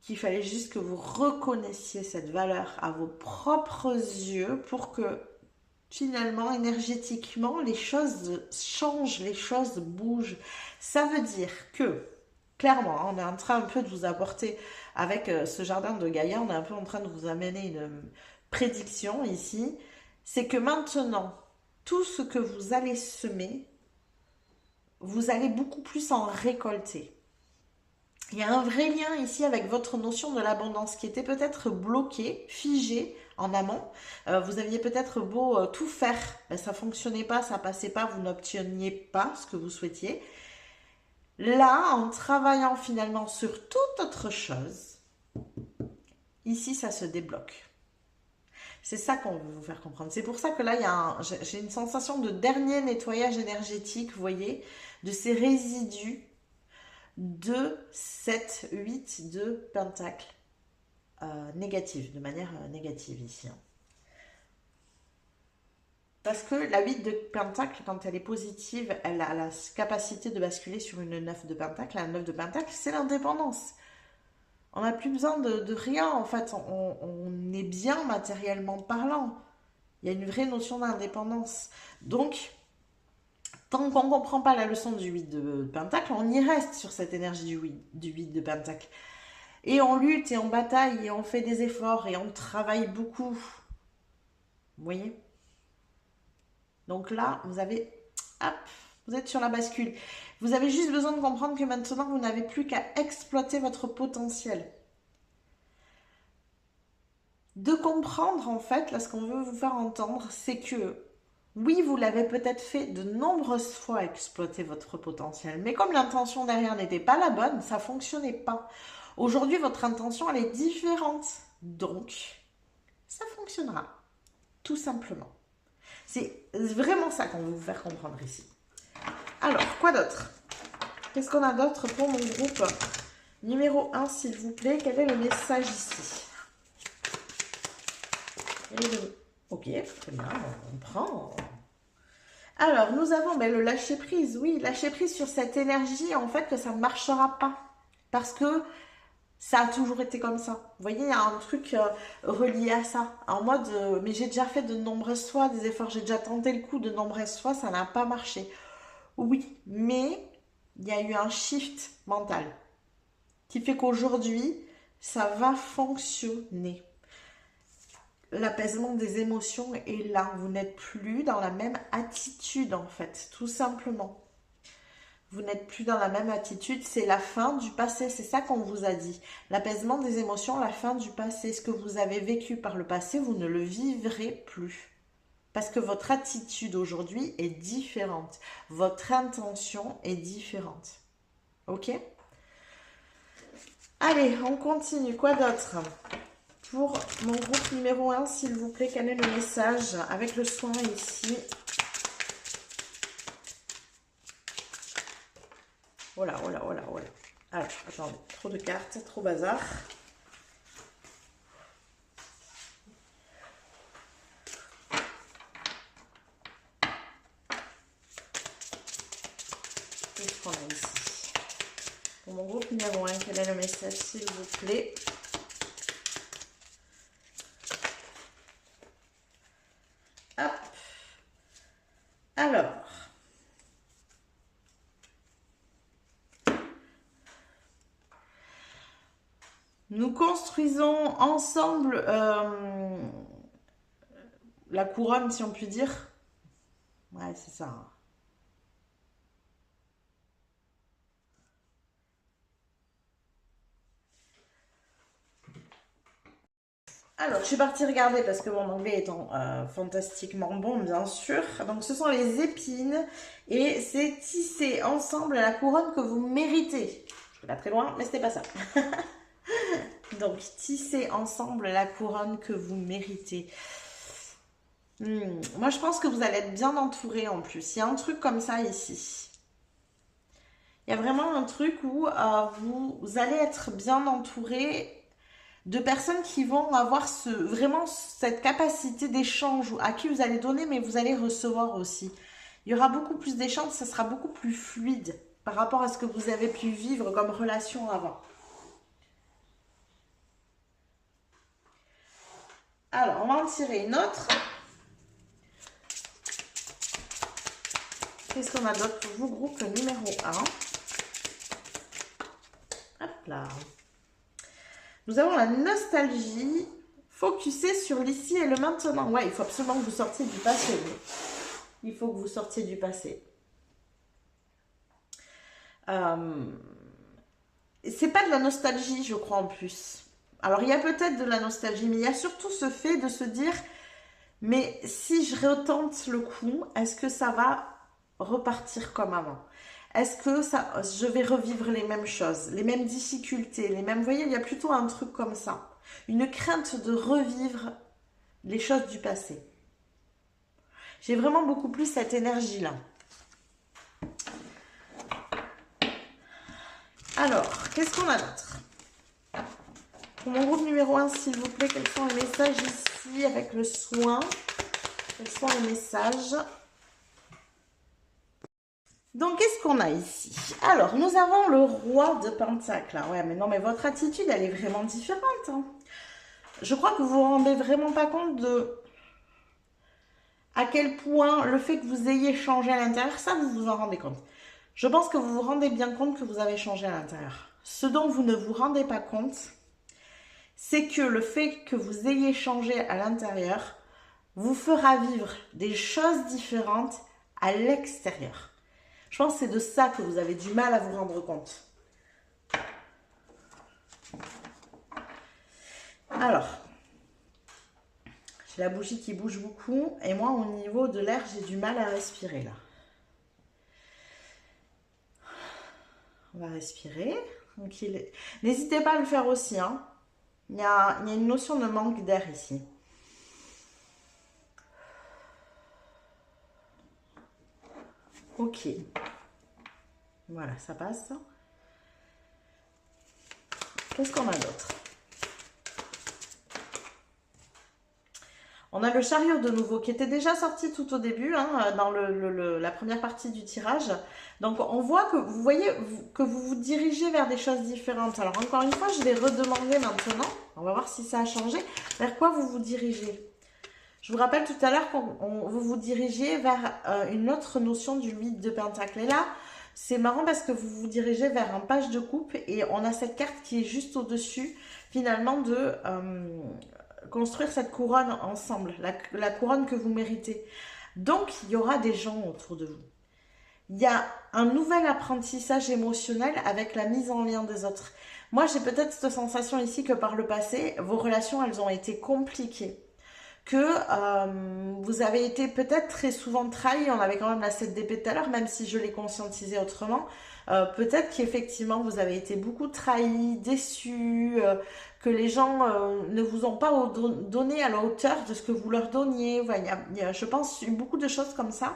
Qu'il fallait juste que vous reconnaissiez cette valeur à vos propres yeux pour que finalement, énergétiquement, les choses changent, les choses bougent. Ça veut dire que, clairement, on est en train un peu de vous apporter, avec ce jardin de Gaïa, on est un peu en train de vous amener une prédiction ici, c'est que maintenant, tout ce que vous allez semer, vous allez beaucoup plus en récolter. Il y a un vrai lien ici avec votre notion de l'abondance qui était peut-être bloquée, figée en amont. Vous aviez peut-être beau tout faire, ben, ça ne fonctionnait pas, ça ne passait pas, vous n'obteniez pas ce que vous souhaitiez. Là, en travaillant finalement sur toute autre chose, ici, ça se débloque. C'est ça qu'on veut vous faire comprendre. C'est pour ça que là, j'ai une sensation de dernier nettoyage énergétique, vous voyez, de ces résidus de 7, 8 de pentacles négatifs, de manière négative ici. Parce que la 8 de pentacle, quand elle est positive, elle a la capacité de basculer sur une 9 de pentacle. La 9 de pentacle, c'est l'indépendance. On n'a plus besoin de rien, en fait. On est bien matériellement parlant. Il y a une vraie notion d'indépendance. Donc, tant qu'on ne comprend pas la leçon du 8 de pentacle, on y reste sur cette énergie du 8 de pentacle. Et on lutte et on bataille et on fait des efforts et on travaille beaucoup. Vous voyez? Donc là, vous avez, hop, vous êtes sur la bascule. Vous avez juste besoin de comprendre que maintenant, vous n'avez plus qu'à exploiter votre potentiel. De comprendre, en fait, là, ce qu'on veut vous faire entendre, c'est que, oui, vous l'avez peut-être fait de nombreuses fois, exploiter votre potentiel. Mais comme l'intention derrière n'était pas la bonne, ça ne fonctionnait pas. Aujourd'hui, votre intention, elle est différente. Donc, ça fonctionnera. Tout simplement. C'est vraiment ça qu'on veut vous faire comprendre ici. Alors, quoi d'autre? Qu'est-ce qu'on a d'autre pour mon groupe numéro 1, s'il vous plaît? Quel est le message ici? Ok, très bien, on prend. Alors, nous avons le lâcher-prise. Oui, lâcher-prise sur cette énergie, en fait, que ça ne marchera pas. Parce que ça a toujours été comme ça. Vous voyez, il y a un truc relié à ça. En mode, mais j'ai déjà fait de nombreuses fois des efforts, j'ai déjà tenté le coup de nombreuses fois, ça n'a pas marché. Oui, mais il y a eu un shift mental qui fait qu'aujourd'hui, ça va fonctionner. L'apaisement des émotions est là. Vous n'êtes plus dans la même attitude, en fait, tout simplement. Vous n'êtes plus dans la même attitude, c'est la fin du passé, c'est ça qu'on vous a dit. L'apaisement des émotions, la fin du passé. Ce que vous avez vécu par le passé, vous ne le vivrez plus. Parce que votre attitude aujourd'hui est différente. Votre intention est différente. Ok? Allez, on continue. Quoi d'autre? Pour mon groupe numéro 1, s'il vous plaît, quel est le message avec le soin ici? Oh là, oh là, oh là, oh là. Alors, attendez, trop de cartes, trop bazar. Qu'est-ce qu'on a ici? Pour mon groupe numéro 1, quel est le message, s'il vous plaît? Hop. Alors. Nous construisons ensemble la couronne, si on peut dire. Ouais, c'est ça. Alors, je suis partie regarder parce que mon anglais étant fantastiquement bon, bien sûr. Donc, ce sont les épines et c'est tisser ensemble la couronne que vous méritez. Je vais pas très loin, mais c'était pas ça. Donc, tisser ensemble la couronne que vous méritez. Moi, je pense que vous allez être bien entouré en plus. Il y a un truc comme ça ici. Il y a vraiment un truc où vous allez être bien entouré de personnes qui vont avoir vraiment cette capacité d'échange à qui vous allez donner, mais vous allez recevoir aussi. Il y aura beaucoup plus d'échanges, ça sera beaucoup plus fluide par rapport à ce que vous avez pu vivre comme relation avant. Alors, on va en tirer une autre. Qu'est-ce qu'on a d'autre pour vous, groupe numéro 1? Hop là. Nous avons la nostalgie, focusée sur l'ici et le maintenant. Ouais, il faut absolument que vous sortiez du passé. Il faut que vous sortiez du passé. C'est pas de la nostalgie, je crois, en plus. Alors, il y a peut-être de la nostalgie, mais il y a surtout ce fait de se dire, mais si je retente le coup, est-ce que ça va repartir comme avant? Est-ce que je vais revivre les mêmes choses, les mêmes difficultés, les mêmes... Vous voyez, il y a plutôt un truc comme ça. Une crainte de revivre les choses du passé. J'ai vraiment beaucoup plus cette énergie-là. Alors, qu'est-ce qu'on a d'autre? Pour mon groupe numéro 1, s'il vous plaît, quels sont les messages ici avec le soin? Quels sont les messages? Donc, qu'est-ce qu'on a ici? Alors, nous avons le roi de Pentacle. Ouais, mais non, mais votre attitude, elle est vraiment différente. Hein. Je crois que vous vous rendez vraiment pas compte de à quel point le fait que vous ayez changé à l'intérieur, ça, vous vous en rendez compte. Je pense que vous vous rendez bien compte que vous avez changé à l'intérieur. Ce dont vous ne vous rendez pas compte, c'est que le fait que vous ayez changé à l'intérieur vous fera vivre des choses différentes à l'extérieur. Je pense que c'est de ça que vous avez du mal à vous rendre compte. Alors, j'ai la bougie qui bouge beaucoup et moi, au niveau de l'air, j'ai du mal à respirer là. On va respirer. N'hésitez pas à le faire aussi. Hein. Il y a une notion de manque d'air ici. Ok. Voilà, ça passe. Qu'est-ce qu'on a d'autre? On a le chariot de nouveau qui était déjà sorti tout au début, hein, dans la première partie du tirage. Donc on voit que vous voyez que vous vous dirigez vers des choses différentes. Alors encore une fois, je vais redemander maintenant, on va voir si ça a changé, vers quoi vous vous dirigez. Je vous rappelle tout à l'heure que vous vous dirigiez vers une autre notion du 8 de Pentacle. Et là, c'est marrant parce que vous vous dirigez vers un page de coupe et on a cette carte qui est juste au-dessus, finalement, de construire cette couronne ensemble, la couronne que vous méritez. Donc, il y aura des gens autour de vous. Il y a un nouvel apprentissage émotionnel avec la mise en lien des autres. Moi, j'ai peut-être cette sensation ici que par le passé, vos relations, elles ont été compliquées. Que vous avez été peut-être très souvent trahi. On avait quand même la 7 d'épée tout à l'heure, même si je l'ai conscientisé autrement. Peut-être qu'effectivement, vous avez été beaucoup trahi, déçu, que les gens ne vous ont pas donné à la hauteur de ce que vous leur donniez. Voilà, il y a, je pense, beaucoup de choses comme ça.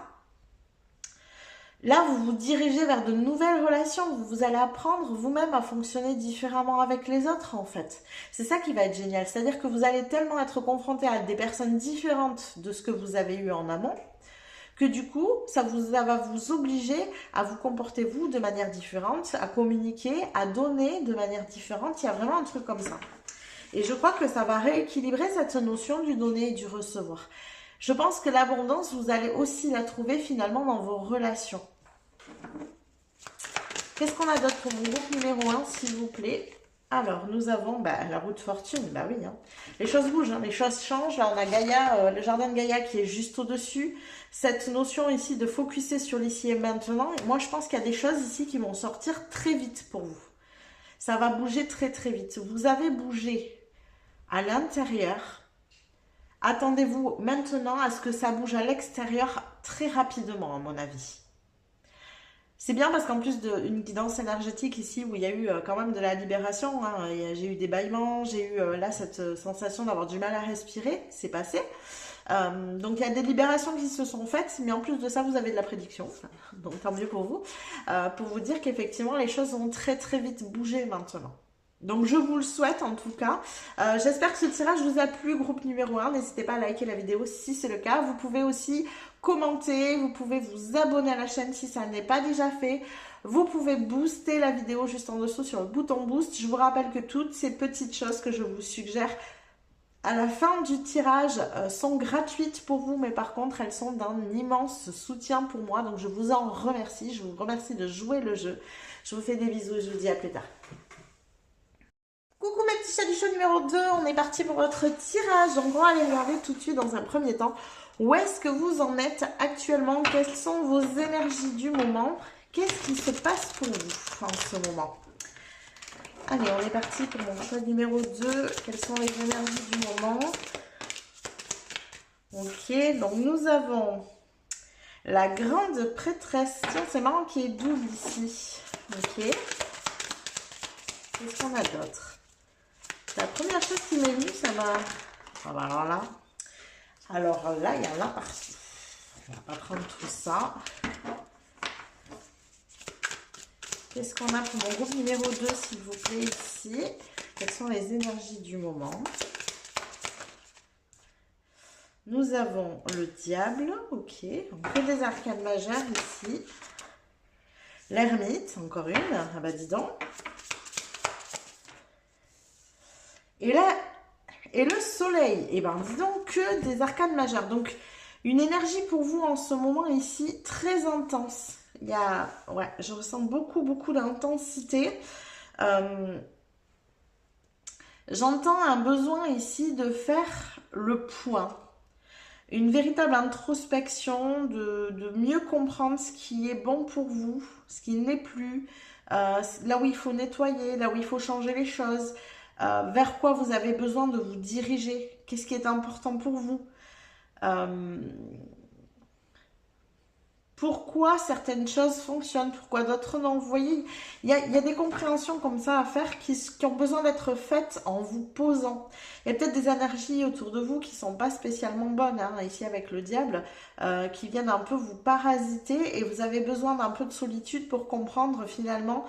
Là, vous vous dirigez vers de nouvelles relations. Vous allez apprendre vous-même à fonctionner différemment avec les autres, en fait. C'est ça qui va être génial. C'est-à-dire que vous allez tellement être confronté à des personnes différentes de ce que vous avez eu en amont, que du coup, ça va vous obliger à vous comporter, vous, de manière différente, à communiquer, à donner de manière différente. Il y a vraiment un truc comme ça. Et je crois que ça va rééquilibrer cette notion du donner et du recevoir. Je pense que l'abondance, vous allez aussi la trouver finalement dans vos relations. Qu'est-ce qu'on a d'autre pour mon groupe numéro 1, s'il vous plaît? Alors, nous avons la roue de fortune. Bah oui, hein. Les choses bougent, hein, les choses changent. Là, on a Gaïa, le jardin de Gaïa qui est juste au-dessus. Cette notion ici de focuser sur l'ici et maintenant. Et moi, je pense qu'il y a des choses ici qui vont sortir très vite pour vous. Ça va bouger très, très vite. Vous avez bougé à l'intérieur. Attendez-vous maintenant à ce que ça bouge à l'extérieur très rapidement, à mon avis. C'est bien parce qu'en plus d'une guidance énergétique ici où il y a eu quand même de la libération, hein, j'ai eu des bâillements, j'ai eu là cette sensation d'avoir du mal à respirer, c'est passé. Donc il y a des libérations qui se sont faites, mais en plus de ça, vous avez de la prédiction. Donc tant mieux pour vous dire qu'effectivement, les choses vont très très vite bouger maintenant. Donc je vous le souhaite en tout cas. J'espère que ce tirage vous a plu, groupe numéro 1. N'hésitez pas à liker la vidéo si c'est le cas. Vous pouvez aussi commenter, vous pouvez vous abonner à la chaîne si ça n'est pas déjà fait. Vous pouvez booster la vidéo juste en dessous sur le bouton boost. Je vous rappelle que toutes ces petites choses que je vous suggère à la fin du tirage sont gratuites pour vous, mais par contre elles sont d'un immense soutien pour moi. Donc je vous en remercie. Je vous remercie de jouer le jeu. Je vous fais des bisous et je vous dis à plus tard. Coucou mes petits chats du show numéro 2, on est parti pour votre tirage. Donc on va aller regarder tout de suite dans un premier temps où est-ce que vous en êtes actuellement, quelles sont vos énergies du moment, qu'est-ce qui se passe pour vous en ce moment. Allez, on est parti pour mon choix numéro 2, quelles sont les énergies du moment. Ok, donc nous avons la grande prêtresse. Tiens, c'est marrant qu'il y ait double ici. Ok, qu'est-ce qu'on a d'autre? La première chose qui m'est venue, ça m'a... Alors là, il y en a partout. On va pas prendre tout ça. Qu'est-ce qu'on a pour mon groupe numéro 2, s'il vous plaît, ici? Quelles sont les énergies du moment? Nous avons le diable, ok. On fait des arcanes majeures ici. L'ermite, encore une. Ah bah dis donc. Et là, et le soleil, et ben dis donc que des arcanes majeures. Donc une énergie pour vous en ce moment ici très intense. Il y a, ouais, je ressens beaucoup d'intensité. J'entends un besoin ici de faire le point. Une véritable introspection, de mieux comprendre ce qui est bon pour vous, ce qui n'est plus, là où il faut nettoyer, là où il faut changer les choses. Vers quoi vous avez besoin de vous diriger, qu'est-ce qui est important pour vous, pourquoi certaines choses fonctionnent, pourquoi d'autres non. Vous voyez, il y a des compréhensions comme ça à faire qui ont besoin d'être faites en vous posant. Il y a peut-être des énergies autour de vous qui sont pas spécialement bonnes, hein, ici avec le diable, qui viennent un peu vous parasiter, et vous avez besoin d'un peu de solitude pour comprendre finalement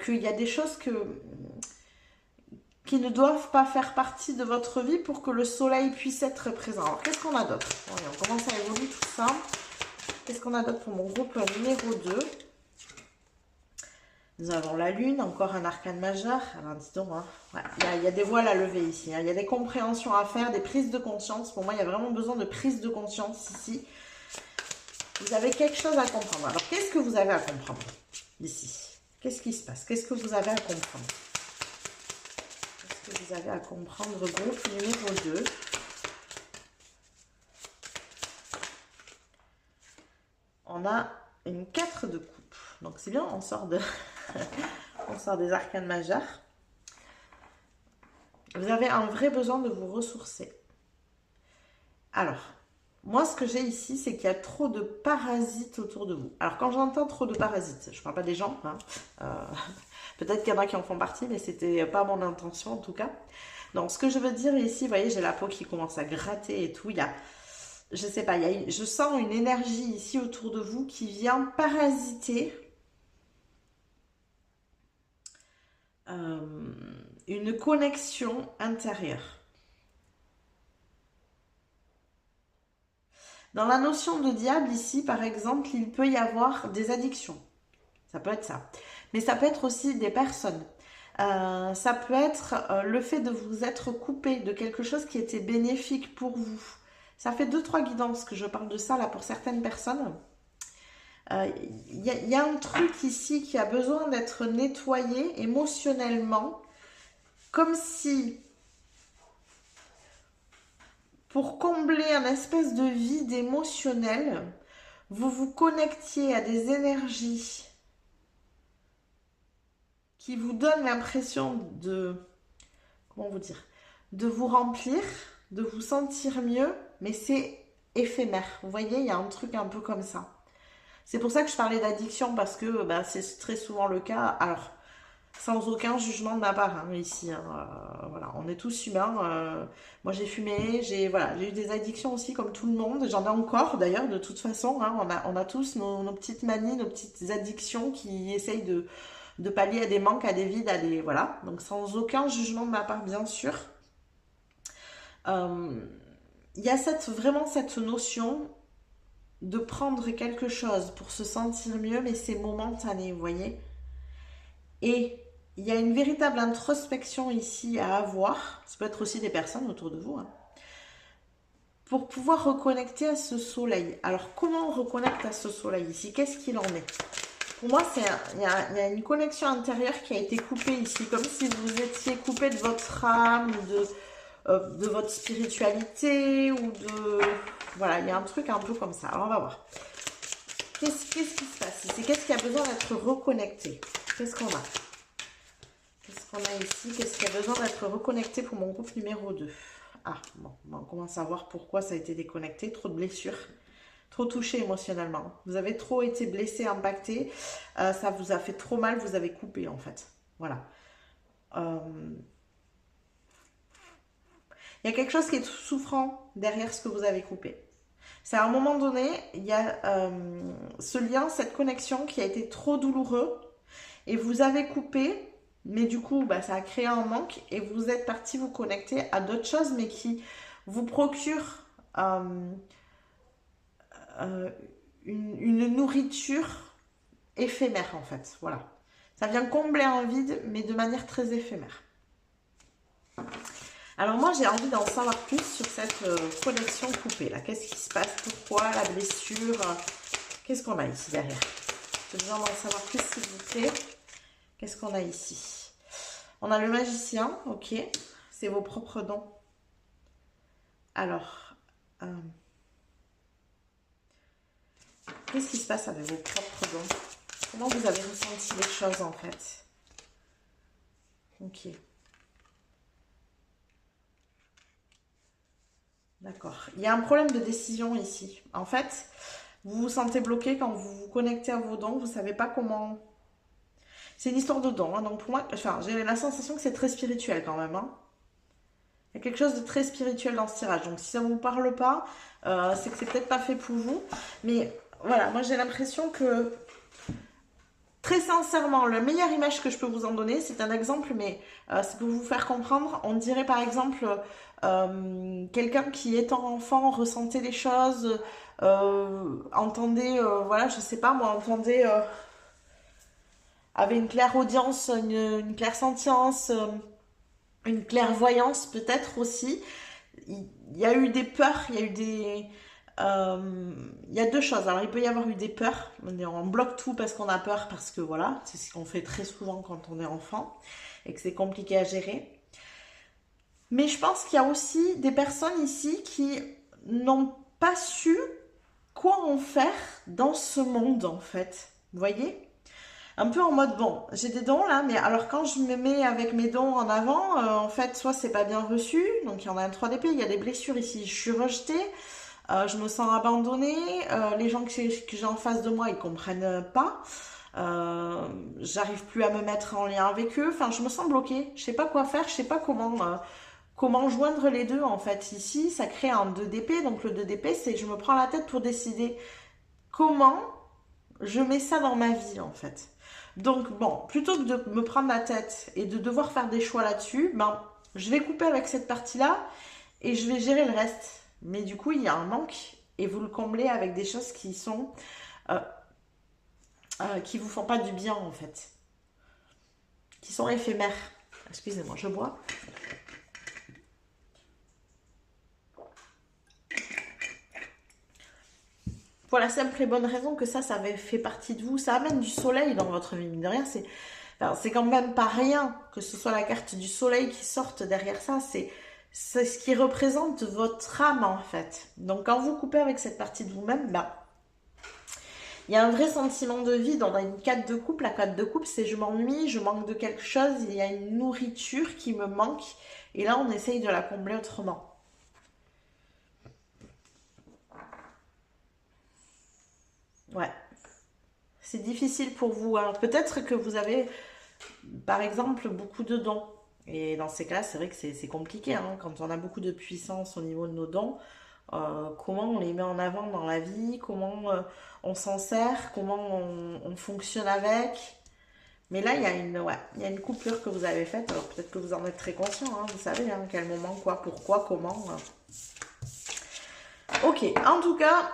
qu'il y a des choses qui ne doivent pas faire partie de votre vie pour que le soleil puisse être présent. Alors, qu'est-ce qu'on a d'autre? On commence à évoluer tout ça. Qu'est-ce qu'on a d'autre pour mon groupe numéro 2? Nous avons la lune, encore un arcane majeur. Alors, dis donc, hein, ouais, il y a des voiles à lever ici. Hein. Il y a des compréhensions à faire, des prises de conscience. Pour moi, il y a vraiment besoin de prise de conscience ici. Vous avez quelque chose à comprendre. Alors, qu'est-ce que vous avez à comprendre ici? Qu'est-ce qui se passe? Qu'est-ce que vous avez à comprendre? Que vous avez à comprendre, groupe numéro 2. On a une 4 de coupe. Donc c'est bien, on sort des arcanes majeures. Vous avez un vrai besoin de vous ressourcer. Alors, moi ce que j'ai ici, c'est qu'il y a trop de parasites autour de vous. Alors quand j'entends trop de parasites, je ne parle pas des gens, hein, peut-être qu'il y en a qui en font partie, mais c'était pas mon intention en tout cas. Donc ce que je veux dire ici, vous voyez, j'ai la peau qui commence à gratter et tout. Il y a, je sais pas, je sens une énergie ici autour de vous qui vient parasiter une connexion intérieure. Dans la notion de diable ici, par exemple, il peut y avoir des addictions. Ça peut être ça. Mais ça peut être aussi des personnes. Ça peut être le fait de vous être coupé de quelque chose qui était bénéfique pour vous. Ça fait 2-3 guidances que je parle de ça là pour certaines personnes. Il y a un truc ici qui a besoin d'être nettoyé émotionnellement, comme si, pour combler un espèce de vide émotionnel, vous vous connectiez à des énergies qui vous donnent l'impression de, comment vous dire, de vous remplir, de vous sentir mieux, mais c'est éphémère. Vous voyez, il y a un truc un peu comme ça. C'est pour ça que je parlais d'addiction, parce que c'est très souvent le cas. Alors, Sans aucun jugement de ma part, hein, ici. Hein, voilà, on est tous humains. Moi, j'ai fumé, voilà, j'ai eu des addictions aussi, comme tout le monde. J'en ai encore, d'ailleurs, de toute façon. Hein, on a tous nos petites manies, nos petites addictions qui essayent de pallier à des manques, à des vides, à des... Voilà. Donc, sans aucun jugement de ma part, bien sûr. Euh, Il y a vraiment cette notion de prendre quelque chose pour se sentir mieux, mais c'est momentané, vous voyez. Et il y a une véritable introspection ici à avoir, ça peut être aussi des personnes autour de vous, hein, pour pouvoir reconnecter à ce soleil. Alors, comment on reconnecte à ce soleil ici? Qu'est-ce qu'il en est? Pour moi, il y a une connexion intérieure qui a été coupée ici, comme si vous étiez coupé de votre âme, de votre spiritualité, ou de... Voilà, il y a un truc un peu comme ça. Alors, on va voir. Qu'est-ce qui se passe ici? Qu'est-ce qui a besoin d'être reconnecté? Qu'est-ce qu'on a? Qu'est-ce qu'on a ici? Qu'est-ce qui a besoin d'être reconnecté pour mon groupe numéro 2? Ah, bon, on commence à voir pourquoi ça a été déconnecté. Trop de blessures. Trop touché émotionnellement. Vous avez trop été blessé, impacté. Ça vous a fait trop mal, vous avez coupé en fait. Voilà. Il y a quelque chose qui est souffrant derrière ce que vous avez coupé. C'est à un moment donné, il y a ce lien, cette connexion qui a été trop douloureux et vous avez coupé, mais du coup, bah, ça a créé un manque et vous êtes parti vous connecter à d'autres choses, mais qui vous procurent une nourriture éphémère en fait. Voilà. Ça vient combler un vide, mais de manière très éphémère. Alors moi, j'ai envie d'en savoir plus sur cette connexion coupée là. Qu'est-ce qui se passe? Pourquoi la blessure? Qu'est-ce qu'on a ici derrière? J'ai besoin d'en savoir plus s'il vous plaît. Qu'est-ce qu'on a ici? On a le magicien, ok. C'est vos propres dons. Alors, qu'est-ce qui se passe avec vos propres dons? Comment vous avez ressenti les choses en fait? Ok. D'accord. Il y a un problème de décision ici. En fait, vous vous sentez bloqué quand vous vous connectez à vos dons. Vous ne savez pas comment... C'est une histoire de dons. Hein, donc pour moi, enfin, j'ai la sensation que c'est très spirituel quand même. Hein. Il y a quelque chose de très spirituel dans ce tirage. Donc si ça ne vous parle pas, c'est que c'est peut-être pas fait pour vous. Mais voilà, moi j'ai l'impression que... Très sincèrement, la meilleure image que je peux vous en donner, c'est un exemple, mais c'est pour vous faire comprendre. On dirait par exemple quelqu'un qui étant enfant ressentait des choses, entendait, voilà, je sais pas moi, entendait, avait une clairaudience, une clairsentience, une clairvoyance peut-être aussi. Il y a eu des peurs, il y a eu des... il y a deux choses. Alors, il peut y avoir eu des peurs. On bloque tout parce qu'on a peur, parce que voilà, c'est ce qu'on fait très souvent quand on est enfant et que c'est compliqué à gérer. Mais je pense qu'il y a aussi des personnes ici qui n'ont pas su quoi en faire dans ce monde, en fait. Vous voyez? Un peu en mode, bon, j'ai des dons là, mais alors quand je me mets avec mes dons en avant, en fait, soit c'est pas bien reçu, donc il y en a un 3 d'épée, il y a des blessures ici, je suis rejetée. Je me sens abandonnée, les gens que j'ai en face de moi, ils comprennent pas. J'arrive plus à me mettre en lien avec eux. Enfin, je me sens bloquée. Je sais pas quoi faire, je sais pas comment joindre les deux en fait. Ici, ça crée un 2 d'épée. Donc le 2 d'épée, c'est que je me prends la tête pour décider comment je mets ça dans ma vie en fait. Donc bon, plutôt que de me prendre la tête et de devoir faire des choix là-dessus, ben je vais couper avec cette partie-là et je vais gérer le reste. Mais du coup, il y a un manque et vous le comblez avec des choses qui sont qui vous font pas du bien en fait, qui sont éphémères. Excusez-moi, je bois. Pour la simple et bonne raison que ça fait partie de vous. Ça amène du soleil dans votre vie. Mine de rien, c'est quand même pas rien que ce soit la carte du soleil qui sorte derrière ça. C'est ce qui représente votre âme en fait. Donc quand vous coupez avec cette partie de vous-même, bah, il y a un vrai sentiment de vide. On a une 4 de coupe. La 4 de coupe, c'est je m'ennuie, je manque de quelque chose. Il y a une nourriture qui me manque. Et là, on essaye de la combler autrement. Ouais. C'est difficile pour vous. Hein. Peut-être que vous avez par exemple, beaucoup de dons. Et dans ces cas-là, c'est vrai que c'est compliqué, hein. Quand on a beaucoup de puissance au niveau de nos dons, comment on les met en avant dans la vie, comment on s'en sert, comment on fonctionne avec. Mais là, ouais, il y a une coupure que vous avez faite. Alors peut-être que vous en êtes très conscient, hein, vous savez, hein, quel moment, quoi, pourquoi, comment. Ok, en tout cas,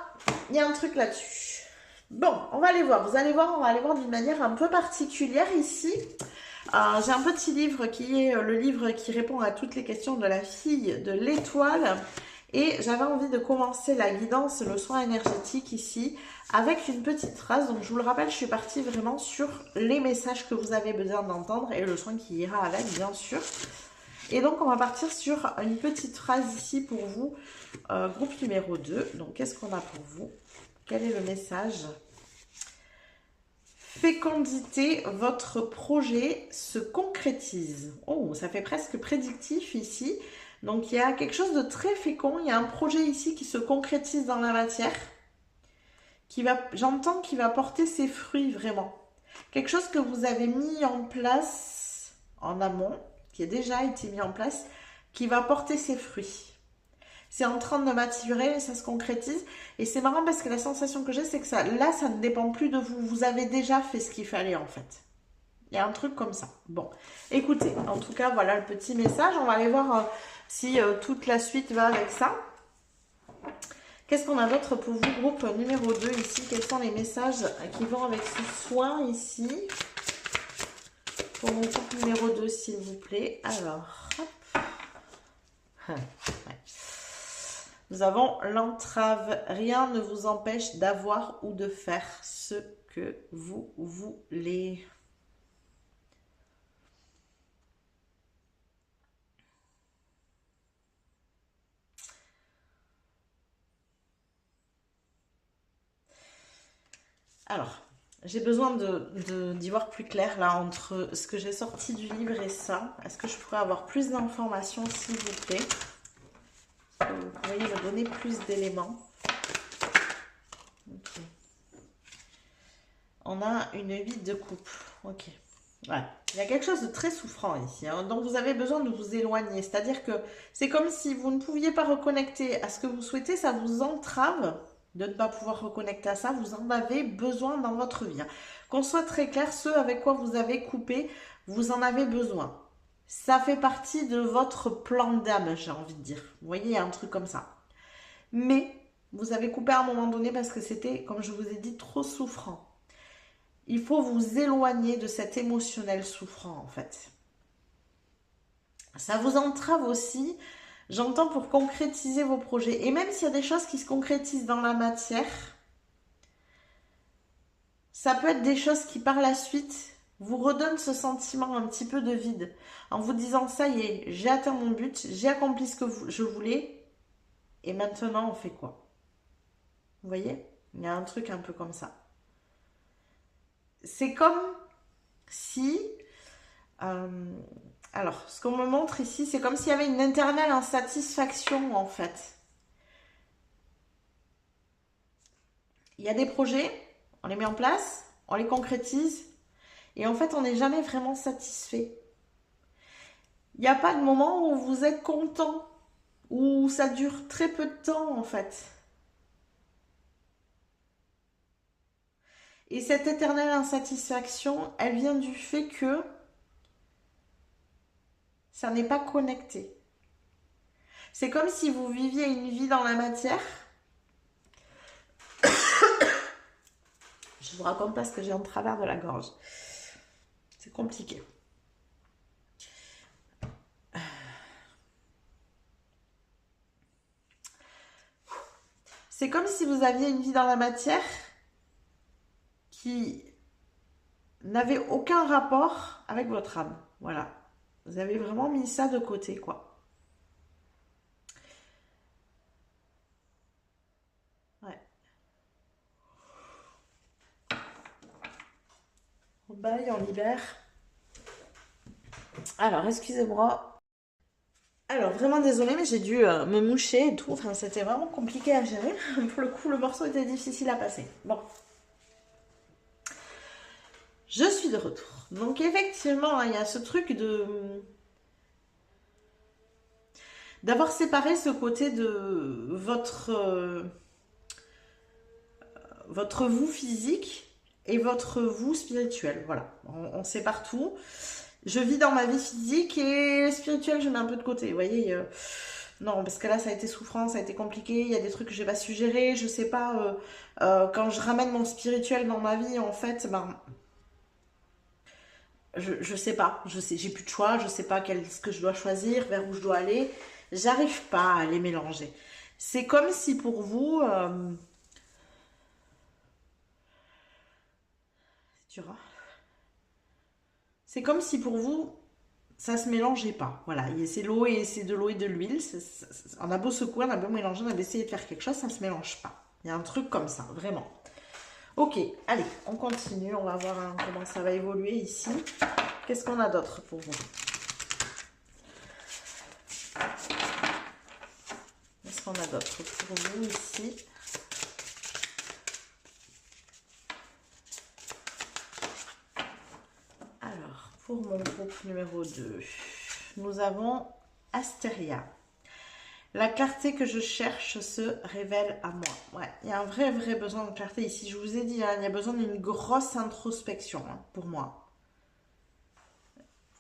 il y a un truc là-dessus. Bon, on va aller voir. Vous allez voir, on va aller voir d'une manière un peu particulière ici. J'ai un petit livre qui est le livre qui répond à toutes les questions de la fille de l'étoile. Et j'avais envie de commencer la guidance, le soin énergétique ici, avec une petite phrase. Donc je vous le rappelle, je suis partie vraiment sur les messages que vous avez besoin d'entendre et le soin qui ira avec, bien sûr. Et donc on va partir sur une petite phrase ici pour vous, groupe numéro 2. Donc qu'est-ce qu'on a pour vous? Quel est le message? Fécondité, votre projet se concrétise. Oh, ça fait presque prédictif ici. Donc il y a quelque chose de très fécond, il y a un projet ici qui se concrétise dans la matière, j'entends qu'il va porter ses fruits vraiment. Quelque chose que vous avez mis en place en amont, qui a déjà été mis en place, qui va porter ses fruits. C'est en train de maturer, ça se concrétise. Et c'est marrant parce que la sensation que j'ai, c'est que ça ne dépend plus de vous. Vous avez déjà fait ce qu'il fallait en fait. Il y a un truc comme ça. Bon, écoutez, en tout cas, voilà le petit message. On va aller voir si toute la suite va avec ça. Qu'est-ce qu'on a d'autre pour vous, groupe numéro 2 ici? Quels sont les messages qui vont avec ce soin ici? Pour mon groupe numéro 2, s'il vous plaît. Alors, hop. Ouais. Nous avons l'entrave. Rien ne vous empêche d'avoir ou de faire ce que vous voulez. Alors, j'ai besoin d'y voir plus clair là entre ce que j'ai sorti du livre et ça. Est-ce que je pourrais avoir plus d'informations, s'il vous plaît? Vous pourriez me donner plus d'éléments. Ok. On a une vie de couple. Ok. Ouais. Il y a quelque chose de très souffrant ici, hein. Donc vous avez besoin de vous éloigner. C'est-à-dire que c'est comme si vous ne pouviez pas reconnecter à ce que vous souhaitez, ça vous entrave de ne pas pouvoir reconnecter à ça. Vous en avez besoin dans votre vie, hein. Qu'on soit très clair, ce avec quoi vous avez coupé, vous en avez besoin. Ça fait partie de votre plan d'âme, j'ai envie de dire. Vous voyez, il y a un truc comme ça. Mais vous avez coupé à un moment donné parce que c'était, comme je vous ai dit, trop souffrant. Il faut vous éloigner de cet émotionnel souffrant, en fait. Ça vous entrave aussi, j'entends, pour concrétiser vos projets. Et même s'il y a des choses qui se concrétisent dans la matière, ça peut être des choses qui, par la suite, vous redonnent ce sentiment un petit peu de vide. En vous disant, ça y est, j'ai atteint mon but, j'ai accompli ce que je voulais, et maintenant, on fait quoi? Vous voyez? Il y a un truc un peu comme ça. C'est comme si... alors, ce qu'on me montre ici, c'est comme s'il y avait une éternelle insatisfaction, en fait. Il y a des projets, on les met en place, on les concrétise, et en fait, on n'est jamais vraiment satisfait. Il n'y a pas de moment où vous êtes content, où ça dure très peu de temps, en fait. Et cette éternelle insatisfaction, elle vient du fait que ça n'est pas connecté. C'est comme si vous viviez une vie dans la matière. Je vous raconte pas ce que j'ai en travers de la gorge. C'est compliqué. C'est comme si vous aviez une vie dans la matière qui n'avait aucun rapport avec votre âme. Voilà. Vous avez vraiment mis ça de côté, quoi. Ouais. On baille, on libère. Alors, excusez-moi. Alors, vraiment désolée, mais j'ai dû me moucher et tout. Enfin, c'était vraiment compliqué à gérer. Pour le coup, le morceau était difficile à passer. Bon. Je suis de retour. Donc effectivement, il y a ce truc de d'avoir séparé ce côté de votre vous physique et votre vous spirituel. Voilà, on sépare tout. Je vis dans ma vie physique et spirituelle, je mets un peu de côté. Vous voyez, non, parce que là, ça a été souffrant, ça a été compliqué. Il y a des trucs que j'ai pas su gérer. Je sais pas, quand je ramène mon spirituel dans ma vie, en fait, ben, je sais pas. J'ai plus de choix. Je sais pas ce que je dois choisir, vers où je dois aller. J'arrive pas à les mélanger. C'est comme si pour vous, tu vois, c'est comme si pour vous, ça se mélangeait pas. Voilà, c'est l'eau et c'est de l'eau et de l'huile. On a beau secouer, on a beau mélanger, on a beau essayer de faire quelque chose, ça se mélange pas. Il y a un truc comme ça, vraiment. Ok, allez, on continue. On va voir comment ça va évoluer ici. Qu'est-ce qu'on a d'autre pour vous? Qu'est-ce qu'on a d'autre pour vous ici? Alors, pour mon groupe numéro 2, nous avons Astéria. La clarté que je cherche se révèle à moi. Ouais, il y a un vrai besoin de clarté ici. Je vous ai dit, hein, il y a besoin d'une grosse introspection pour moi.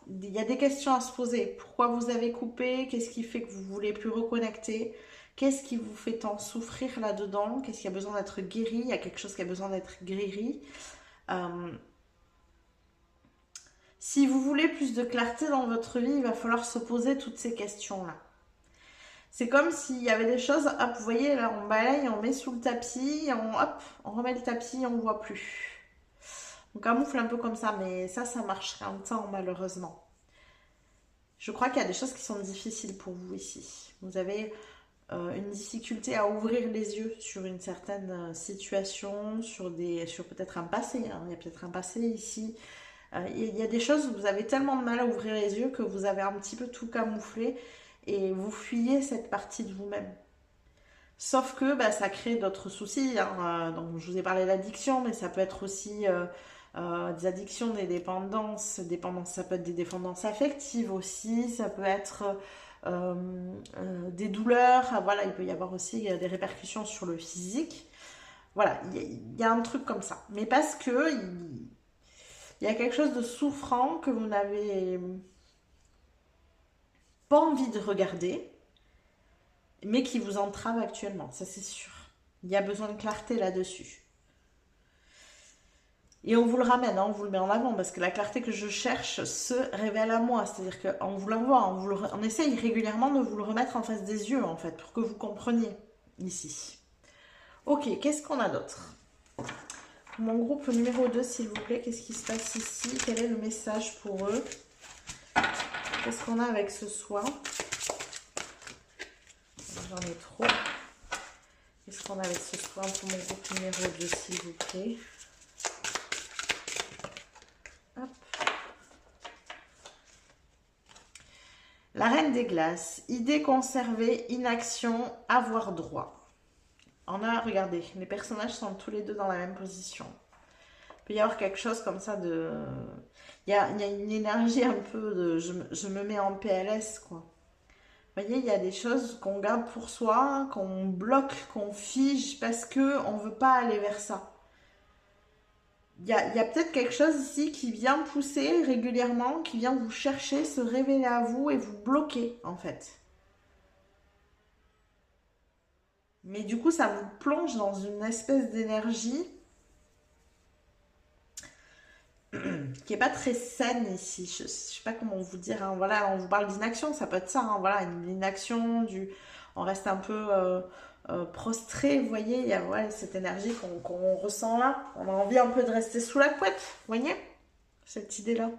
Il y a des questions à se poser. Pourquoi vous avez coupé? Qu'est-ce qui fait que vous voulez plus reconnecter? Qu'est-ce qui vous fait tant souffrir là-dedans? Qu'est-ce qui a besoin d'être guéri? Il y a quelque chose qui a besoin d'être guéri. Si vous voulez plus de clarté dans votre vie, il va falloir se poser toutes ces questions-là. C'est comme s'il y avait des choses, hop, vous voyez, là, on balaye, on met sous le tapis, on remet le tapis, on ne voit plus. On camoufle un peu comme ça, mais ça marcherait un temps, malheureusement. Je crois qu'il y a des choses qui sont difficiles pour vous ici. Vous avez une difficulté à ouvrir les yeux sur une certaine situation, sur peut-être un passé. Hein. Il y a peut-être un passé ici. Il y a des choses où vous avez tellement de mal à ouvrir les yeux que vous avez un petit peu tout camouflé et vous fuyez cette partie de vous-même. Sauf que bah, ça crée d'autres soucis. Hein. Donc, je vous ai parlé d'addiction, mais ça peut être aussi des addictions, des dépendances. Ça peut être des dépendances affectives aussi. Ça peut être des douleurs. Voilà, il peut y avoir aussi des répercussions sur le physique. Voilà, il y a un truc comme ça. Mais parce que il y a quelque chose de souffrant que vous n'avez pas envie de regarder, mais qui vous entrave actuellement, ça c'est sûr. Il y a besoin de clarté là-dessus. Et on vous le ramène, hein, on vous le met en avant, parce que la clarté que je cherche se révèle à moi. C'est-à-dire qu'on vous l'envoie, on essaye régulièrement de vous le remettre en face des yeux, en fait, pour que vous compreniez ici. Ok, qu'est-ce qu'on a d'autre? Mon groupe numéro 2, s'il vous plaît, qu'est-ce qui se passe ici? Quel est le message pour eux? Qu'est-ce qu'on a avec ce soin? J'en ai trop. Qu'est-ce qu'on a avec ce soin pour mon groupe numéro 2, s'il vous plaît? Hop. La Reine des Glaces. Idée conservée, inaction, avoir droit. On a, regardez, les personnages sont tous les deux dans la même position. Il peut y avoir quelque chose comme ça de... Il y a une énergie un peu de... Je me mets en PLS, quoi. Vous voyez, il y a des choses qu'on garde pour soi, qu'on bloque, qu'on fige, parce qu'on ne veut pas aller vers ça. Il y a peut-être quelque chose ici qui vient pousser régulièrement, qui vient vous chercher, se révéler à vous et vous bloquer, en fait. Mais du coup, ça vous plonge dans une espèce d'énergie qui n'est pas très saine ici. Je ne sais pas comment vous dire. Hein. Voilà, on vous parle d'inaction, ça peut être ça. Hein. Voilà, une inaction, on reste un peu prostré, vous voyez. Il y a cette énergie qu'on ressent là. On a envie un peu de rester sous la couette, vous voyez, cette idée-là.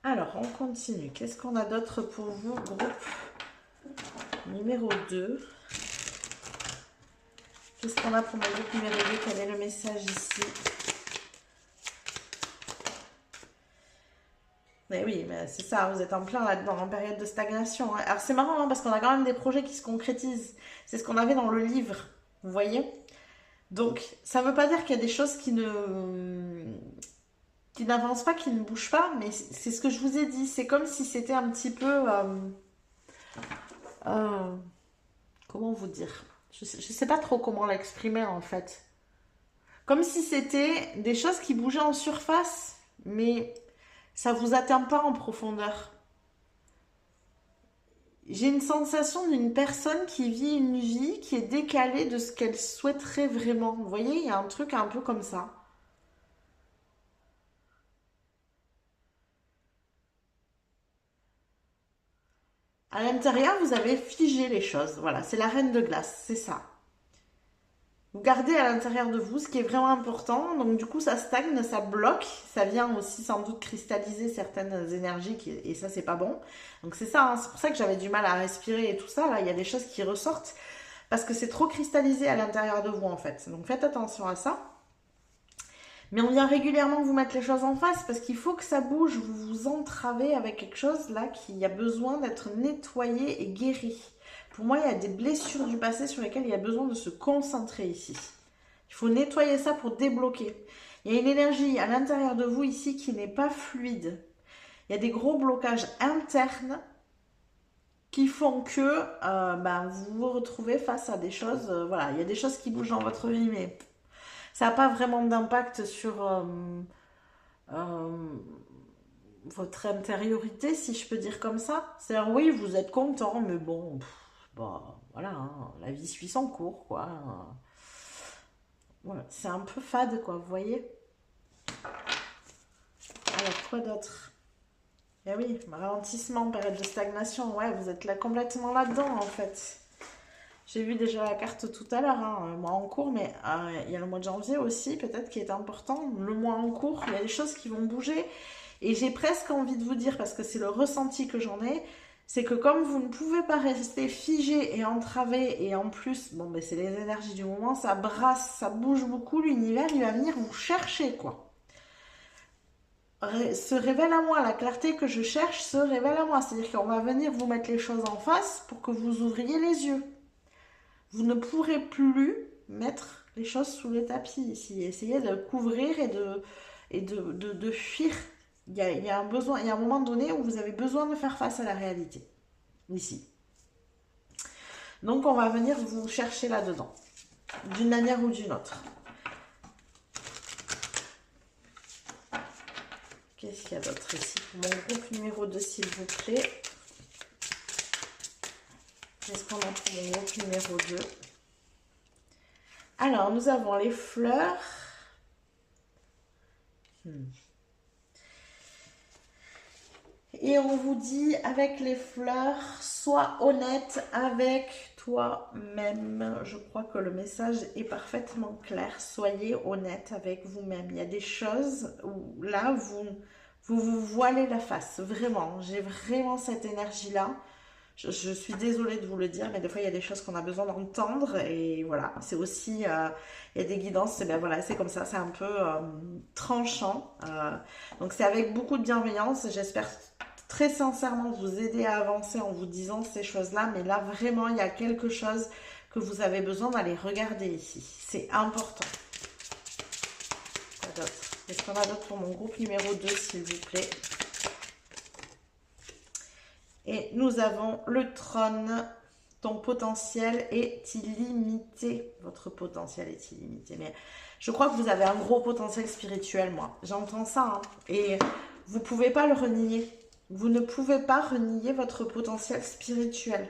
Alors, on continue. Qu'est-ce qu'on a d'autre pour vous, groupe numéro 2? Qu'est-ce qu'on a pour mon groupe numéro 2? Quel est le message ici? Mais oui, mais c'est ça, vous êtes en plein là-dedans, en période de stagnation. Hein. Alors c'est marrant, hein, parce qu'on a quand même des projets qui se concrétisent. C'est ce qu'on avait dans le livre. Vous voyez? Donc, ça ne veut pas dire qu'il y a des choses qui n'avancent pas, qui ne bougent pas, mais c'est ce que je vous ai dit. C'est comme si c'était un petit peu... euh, comment vous dire? Je ne sais pas trop comment l'exprimer en fait. Comme si c'était des choses qui bougeaient en surface, mais ça vous atteint pas en profondeur. J'ai une sensation d'une personne qui vit une vie qui est décalée de ce qu'elle souhaiterait vraiment. Vous voyez, il y a un truc un peu comme ça. À l'intérieur, vous avez figé les choses. Voilà, c'est la reine de glace, c'est ça. Vous gardez à l'intérieur de vous ce qui est vraiment important. Donc du coup, ça stagne, ça bloque. Ça vient aussi sans doute cristalliser certaines énergies et ça, c'est pas bon. Donc c'est ça, hein, c'est pour ça que j'avais du mal à respirer et tout ça. Là, il y a des choses qui ressortent parce que c'est trop cristallisé à l'intérieur de vous en fait. Donc faites attention à ça. Mais on vient régulièrement vous mettre les choses en face parce qu'il faut que ça bouge. Vous vous entravez avec quelque chose là qui a besoin d'être nettoyé et guéri. Pour moi, il y a des blessures du passé sur lesquelles il y a besoin de se concentrer ici. Il faut nettoyer ça pour débloquer. Il y a une énergie à l'intérieur de vous ici qui n'est pas fluide. Il y a des gros blocages internes qui font que vous vous retrouvez face à des choses. Voilà, il y a des choses qui bougent dans votre vie, mais ça n'a pas vraiment d'impact sur euh, votre intériorité, si je peux dire comme ça. C'est-à-dire, oui, vous êtes content, mais bon, voilà, hein, la vie suit son cours, quoi. Voilà, c'est un peu fade, quoi, vous voyez. Alors, quoi d'autre? Eh oui, ralentissement, période de stagnation, ouais, vous êtes là complètement là-dedans, en fait. J'ai vu déjà la carte tout à l'heure, hein, le mois en cours, mais il y a le mois de janvier aussi, peut-être qui est important. Le mois en cours, il y a des choses qui vont bouger. Et j'ai presque envie de vous dire, parce que c'est le ressenti que j'en ai, c'est que comme vous ne pouvez pas rester figé et entravé, et en plus, bon, ben c'est les énergies du moment, ça brasse, ça bouge beaucoup, l'univers, il va venir vous chercher, quoi. Se révèle à moi, la clarté que je cherche se révèle à moi. C'est-à-dire qu'on va venir vous mettre les choses en face pour que vous ouvriez les yeux. Vous ne pourrez plus mettre les choses sous le tapis ici. Essayez de couvrir et de fuir. Il y a un besoin, il y a un moment donné où vous avez besoin de faire face à la réalité. Ici. Donc on va venir vous chercher là-dedans. D'une manière ou d'une autre. Qu'est-ce qu'il y a d'autre ici pour mon groupe numéro 2, s'il vous plaît? Qu'est-ce qu'on a pour mon groupe numéro 2? Alors, nous avons les fleurs. Et on vous dit, avec les fleurs, sois honnête avec toi-même. Je crois que le message est parfaitement clair. Soyez honnête avec vous-même. Il y a des choses où là, vous voilez la face. Vraiment, j'ai vraiment cette énergie-là. Je suis désolée de vous le dire, mais des fois, il y a des choses qu'on a besoin d'entendre. Et voilà, c'est aussi, il y a des guidances, ben voilà, c'est comme ça, c'est un peu tranchant. Donc, c'est avec beaucoup de bienveillance. J'espère très sincèrement vous aider à avancer en vous disant ces choses-là. Mais là, vraiment, il y a quelque chose que vous avez besoin d'aller regarder ici. C'est important. Quoi d'autre? Qu'est-ce qu'on a d'autre pour mon groupe numéro 2, s'il vous plaît? Et nous avons le trône. Ton potentiel est illimité. Votre potentiel est illimité. Mais je crois que vous avez un gros potentiel spirituel, moi. J'entends ça. Hein. Et vous ne pouvez pas le renier. Vous ne pouvez pas renier votre potentiel spirituel.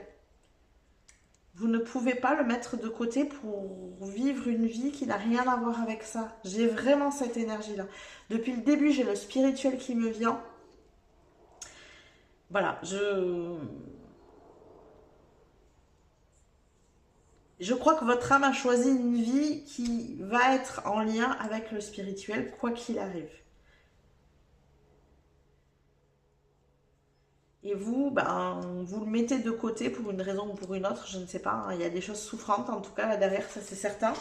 Vous ne pouvez pas le mettre de côté pour vivre une vie qui n'a rien à voir avec ça. J'ai vraiment cette énergie-là. Depuis le début, j'ai le spirituel qui me vient. Voilà, je crois que votre âme a choisi une vie qui va être en lien avec le spirituel, quoi qu'il arrive. Et vous, vous le mettez de côté pour une raison ou pour une autre, je ne sais pas. Hein, il y a des choses souffrantes, en tout cas, là derrière, ça c'est certain.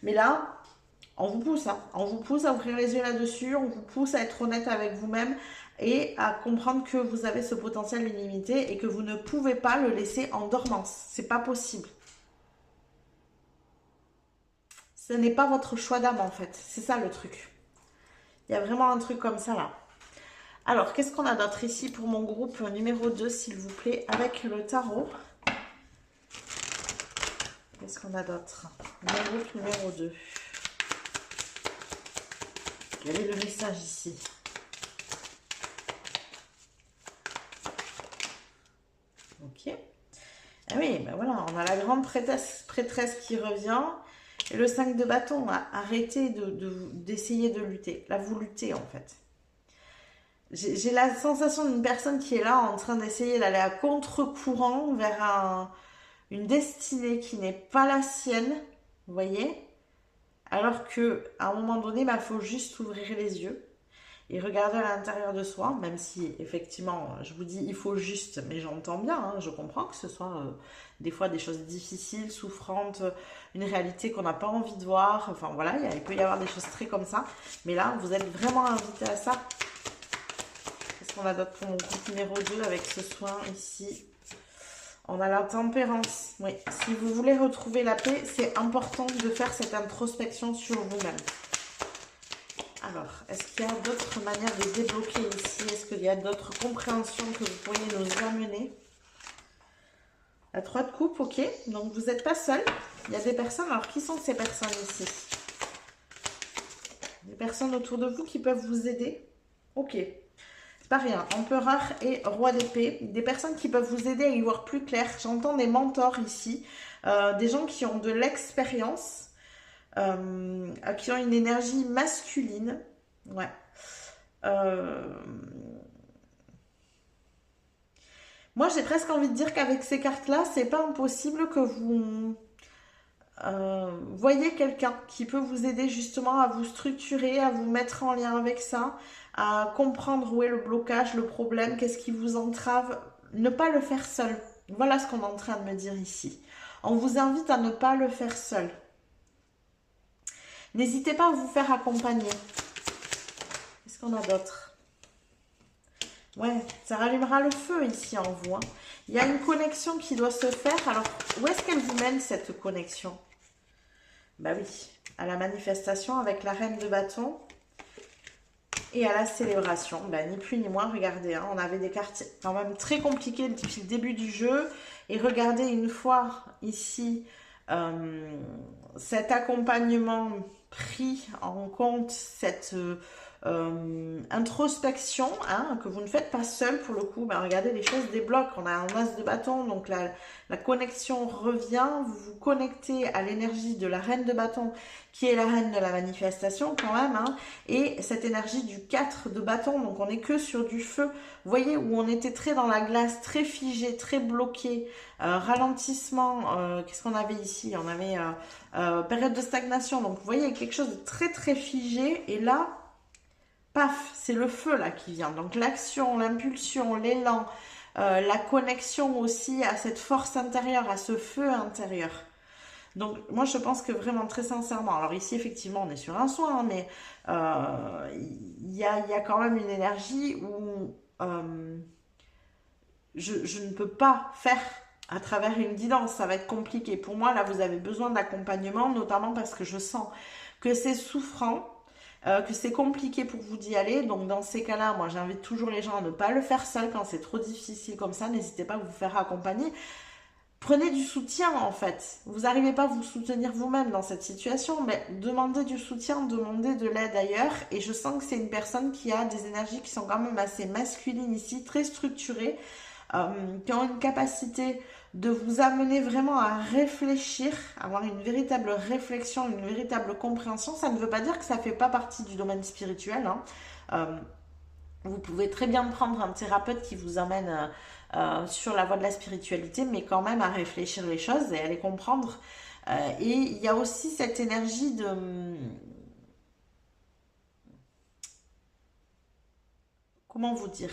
Mais là, on vous pousse. Hein, on vous pousse à ouvrir les yeux là-dessus, on vous pousse à être honnête avec vous-même et à comprendre que vous avez ce potentiel illimité et que vous ne pouvez pas le laisser en dormance. C'est pas possible. Ce n'est pas votre choix d'âme en fait. C'est ça le truc. Il y a vraiment un truc comme ça là. Alors, qu'est-ce qu'on a d'autre ici pour mon groupe numéro 2, s'il vous plaît, avec le tarot? Qu'est-ce qu'on a d'autre? Mon groupe numéro 2. Quel est le message ici? Ok. Ah oui, ben voilà, on a la grande prêtresse qui revient. Et le 5 de bâton, arrêtez d'essayer de lutter. Là, vous luttez en fait. J'ai la sensation d'une personne qui est là en train d'essayer d'aller à contre-courant vers une destinée qui n'est pas la sienne, vous voyez? Alors que à un moment donné, il faut juste ouvrir les yeux et regarder à l'intérieur de soi, même si effectivement, je vous dis, il faut juste, mais j'entends bien, hein, je comprends que ce soit des fois des choses difficiles, souffrantes, une réalité qu'on n'a pas envie de voir, enfin voilà, il peut y avoir des choses très comme ça, mais là, vous êtes vraiment invité à ça. Qu'est-ce qu'on a d'autre pour mon groupe numéro 2 avec ce soin ici? On a la tempérance. Oui, si vous voulez retrouver la paix, c'est important de faire cette introspection sur vous-même. Alors, est-ce qu'il y a d'autres manières de débloquer ici? Est-ce qu'il y a d'autres compréhensions que vous pourriez nous amener? La 3 de coupe, ok. Donc, vous n'êtes pas seul. Il y a des personnes. Alors, qui sont ces personnes ici? Des personnes autour de vous qui peuvent vous aider? Ok. Pas rien, empereur et roi d'épée, des personnes qui peuvent vous aider à y voir plus clair. J'entends des mentors ici, des gens qui ont de l'expérience, qui ont une énergie masculine. Ouais. Moi, j'ai presque envie de dire qu'avec ces cartes-là, c'est pas impossible que vous voyez quelqu'un qui peut vous aider justement à vous structurer, à vous mettre en lien avec ça, à comprendre où est le blocage, le problème, qu'est-ce qui vous entrave, ne pas le faire seul. Voilà ce qu'on est en train de me dire ici. On vous invite à ne pas le faire seul. N'hésitez pas à vous faire accompagner. Qu'est-ce qu'on a d'autre? Ouais, ça rallumera le feu ici en vous. Hein. Il y a une connexion qui doit se faire. Alors, où est-ce qu'elle vous mène cette connexion? Bah oui, à la manifestation avec la reine de bâton et à la célébration. Bah, ni plus ni moins, regardez, hein, on avait des cartes quand même très compliquées depuis le début du jeu. Et regardez, une fois ici, cet accompagnement pris en compte, cette introspection, hein, que vous ne faites pas seul pour le coup, bah, regardez, les choses débloquent. On a un as de bâton, donc la connexion revient, vous vous connectez à l'énergie de la reine de bâton qui est la reine de la manifestation quand même, hein, et cette énergie du 4 de bâton, donc on n'est que sur du feu, vous voyez, où on était très dans la glace, très figé, très bloqué, ralentissement, qu'est-ce qu'on avait ici? On avait période de stagnation, donc vous voyez quelque chose de très très figé, et là, paf, c'est le feu là qui vient. Donc l'action, l'impulsion, l'élan, la connexion aussi à cette force intérieure, à ce feu intérieur. Donc moi je pense que vraiment très sincèrement, alors ici effectivement on est sur un soin, hein, mais il y a quand même une énergie où je ne peux pas faire à travers une guidance, ça va être compliqué. Pour moi là vous avez besoin d'accompagnement, notamment parce que je sens que c'est souffrant, que c'est compliqué pour vous d'y aller. Donc dans ces cas-là, moi j'invite toujours les gens à ne pas le faire seul quand c'est trop difficile comme ça. N'hésitez pas à vous faire accompagner. Prenez du soutien en fait. Vous n'arrivez pas à vous soutenir vous-même dans cette situation, mais demandez du soutien, demandez de l'aide ailleurs. Et je sens que c'est une personne qui a des énergies qui sont quand même assez masculines ici, très structurées, qui ont une capacité de vous amener vraiment à réfléchir, avoir une véritable réflexion, une véritable compréhension. Ça ne veut pas dire que ça ne fait pas partie du domaine spirituel, hein. Vous pouvez très bien prendre un thérapeute qui vous amène sur la voie de la spiritualité, mais quand même à réfléchir les choses et à les comprendre. Et il y a aussi cette énergie de... Comment vous dire?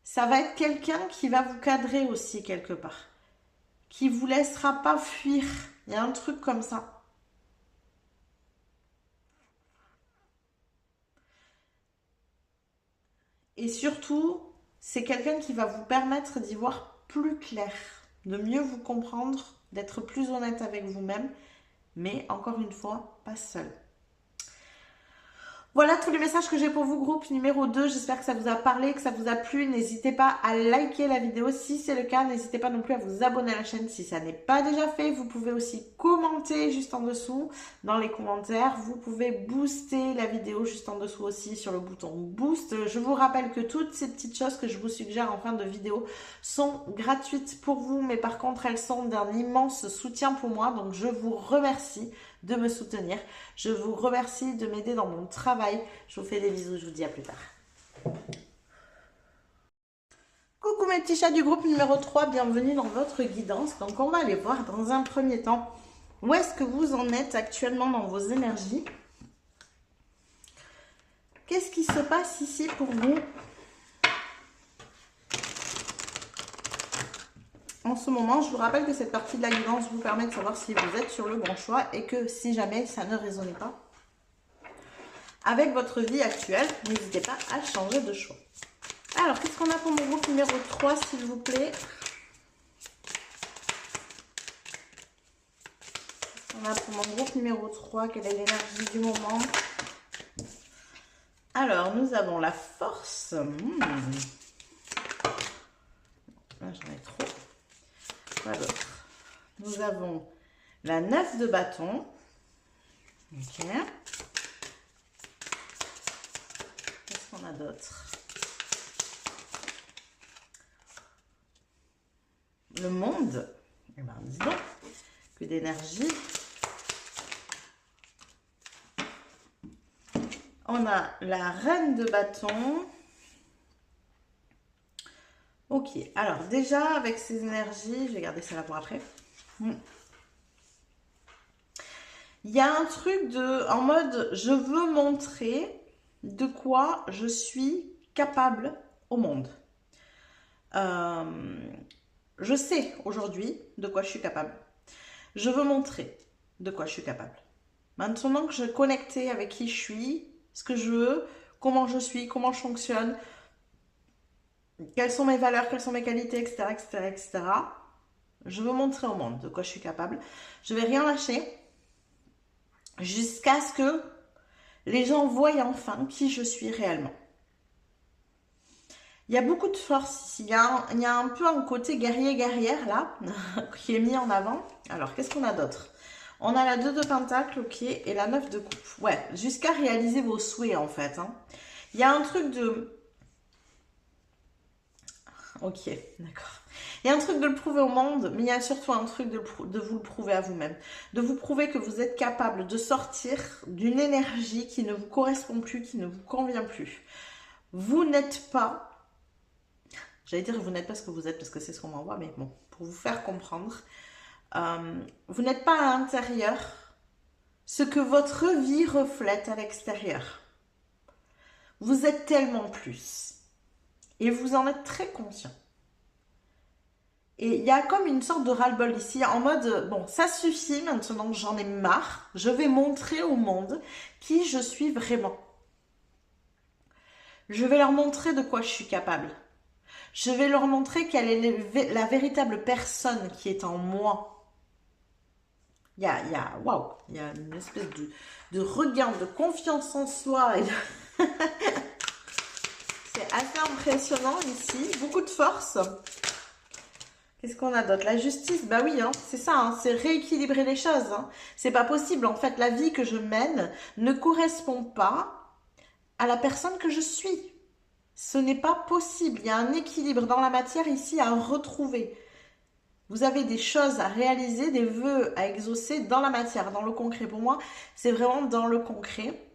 Ça va être quelqu'un qui va vous cadrer aussi quelque part, qui vous laissera pas fuir. Il y a un truc comme ça. Et surtout, c'est quelqu'un qui va vous permettre d'y voir plus clair, de mieux vous comprendre, d'être plus honnête avec vous-même mais encore une fois, pas seul. Voilà tous les messages que j'ai pour vous, groupe numéro 2. J'espère que ça vous a parlé, que ça vous a plu. N'hésitez pas à liker la vidéo si c'est le cas. N'hésitez pas non plus à vous abonner à la chaîne si ça n'est pas déjà fait. Vous pouvez aussi commenter juste en dessous dans les commentaires. Vous pouvez booster la vidéo juste en dessous aussi sur le bouton boost. Je vous rappelle que toutes ces petites choses que je vous suggère en fin de vidéo sont gratuites pour vous. Mais par contre, elles sont d'un immense soutien pour moi. Donc, je vous remercie de me soutenir. Je vous remercie de m'aider dans mon travail. Je vous fais des bisous, je vous dis à plus tard. Coucou mes petits chats du groupe numéro 3, bienvenue dans votre guidance. Donc on va aller voir dans un premier temps où est-ce que vous en êtes actuellement dans vos énergies. Qu'est-ce qui se passe ici pour vous en ce moment? Je vous rappelle que cette partie de la guidance vous permet de savoir si vous êtes sur le bon choix et que si jamais ça ne résonne pas avec votre vie actuelle, n'hésitez pas à changer de choix. Alors, qu'est-ce qu'on a pour mon groupe numéro 3, s'il vous plaît? Qu'est-ce qu'on a pour mon groupe numéro 3? Quelle est l'énergie du moment? Alors, nous avons la force. Là, j'en ai trop. Quoi d'autre? Nous avons la 9 de bâton. Ok. Qu'est-ce qu'on a d'autre? Le monde. Eh ben, dis donc, que d'énergie. On a la reine de bâton. Ok, alors déjà avec ces énergies, je vais garder ça là pour après. Il y a un truc en mode, je veux montrer de quoi je suis capable au monde. Je sais aujourd'hui de quoi je suis capable. Je veux montrer de quoi je suis capable. Maintenant que je suis connectée avec qui je suis, ce que je veux, comment je suis, comment je fonctionne, quelles sont mes valeurs, quelles sont mes qualités, etc., etc., etc. Je veux montrer au monde de quoi je suis capable. Je vais rien lâcher jusqu'à ce que les gens voient enfin qui je suis réellement. Il y a beaucoup de force ici. Il y a un peu un côté guerrier-guerrière là, qui est mis en avant. Alors, qu'est-ce qu'on a d'autre? On a la 2 de pentacle, ok, et la 9 de coupe. Ouais, jusqu'à réaliser vos souhaits en fait. Il y a un truc de... Ok, d'accord. Il y a un truc de le prouver au monde, mais il y a surtout un truc de vous le prouver à vous-même. De vous prouver que vous êtes capable de sortir d'une énergie qui ne vous correspond plus, qui ne vous convient plus. Vous n'êtes pas... J'allais dire vous n'êtes pas ce que vous êtes parce que c'est ce qu'on m'envoie, mais bon, pour vous faire comprendre, vous n'êtes pas à l'intérieur ce que votre vie reflète à l'extérieur. Vous êtes tellement plus. Et vous en êtes très conscient. Et il y a comme une sorte de ras-le-bol ici, en mode, bon, ça suffit maintenant, j'en ai marre, je vais montrer au monde qui je suis vraiment. Je vais leur montrer de quoi je suis capable. Je vais leur montrer quelle est la véritable personne qui est en moi. Waouh, il y a une espèce de regain de confiance en soi. C'est assez impressionnant ici, beaucoup de force. Qu'est-ce qu'on a d'autre? La justice, bah oui, c'est ça, c'est rééquilibrer les choses. C'est pas possible, en fait, la vie que je mène ne correspond pas à la personne que je suis. Ce n'est pas possible. Il y a un équilibre dans la matière ici à retrouver. Vous avez des choses à réaliser, des vœux à exaucer dans la matière, dans le concret. Pour moi, c'est vraiment dans le concret.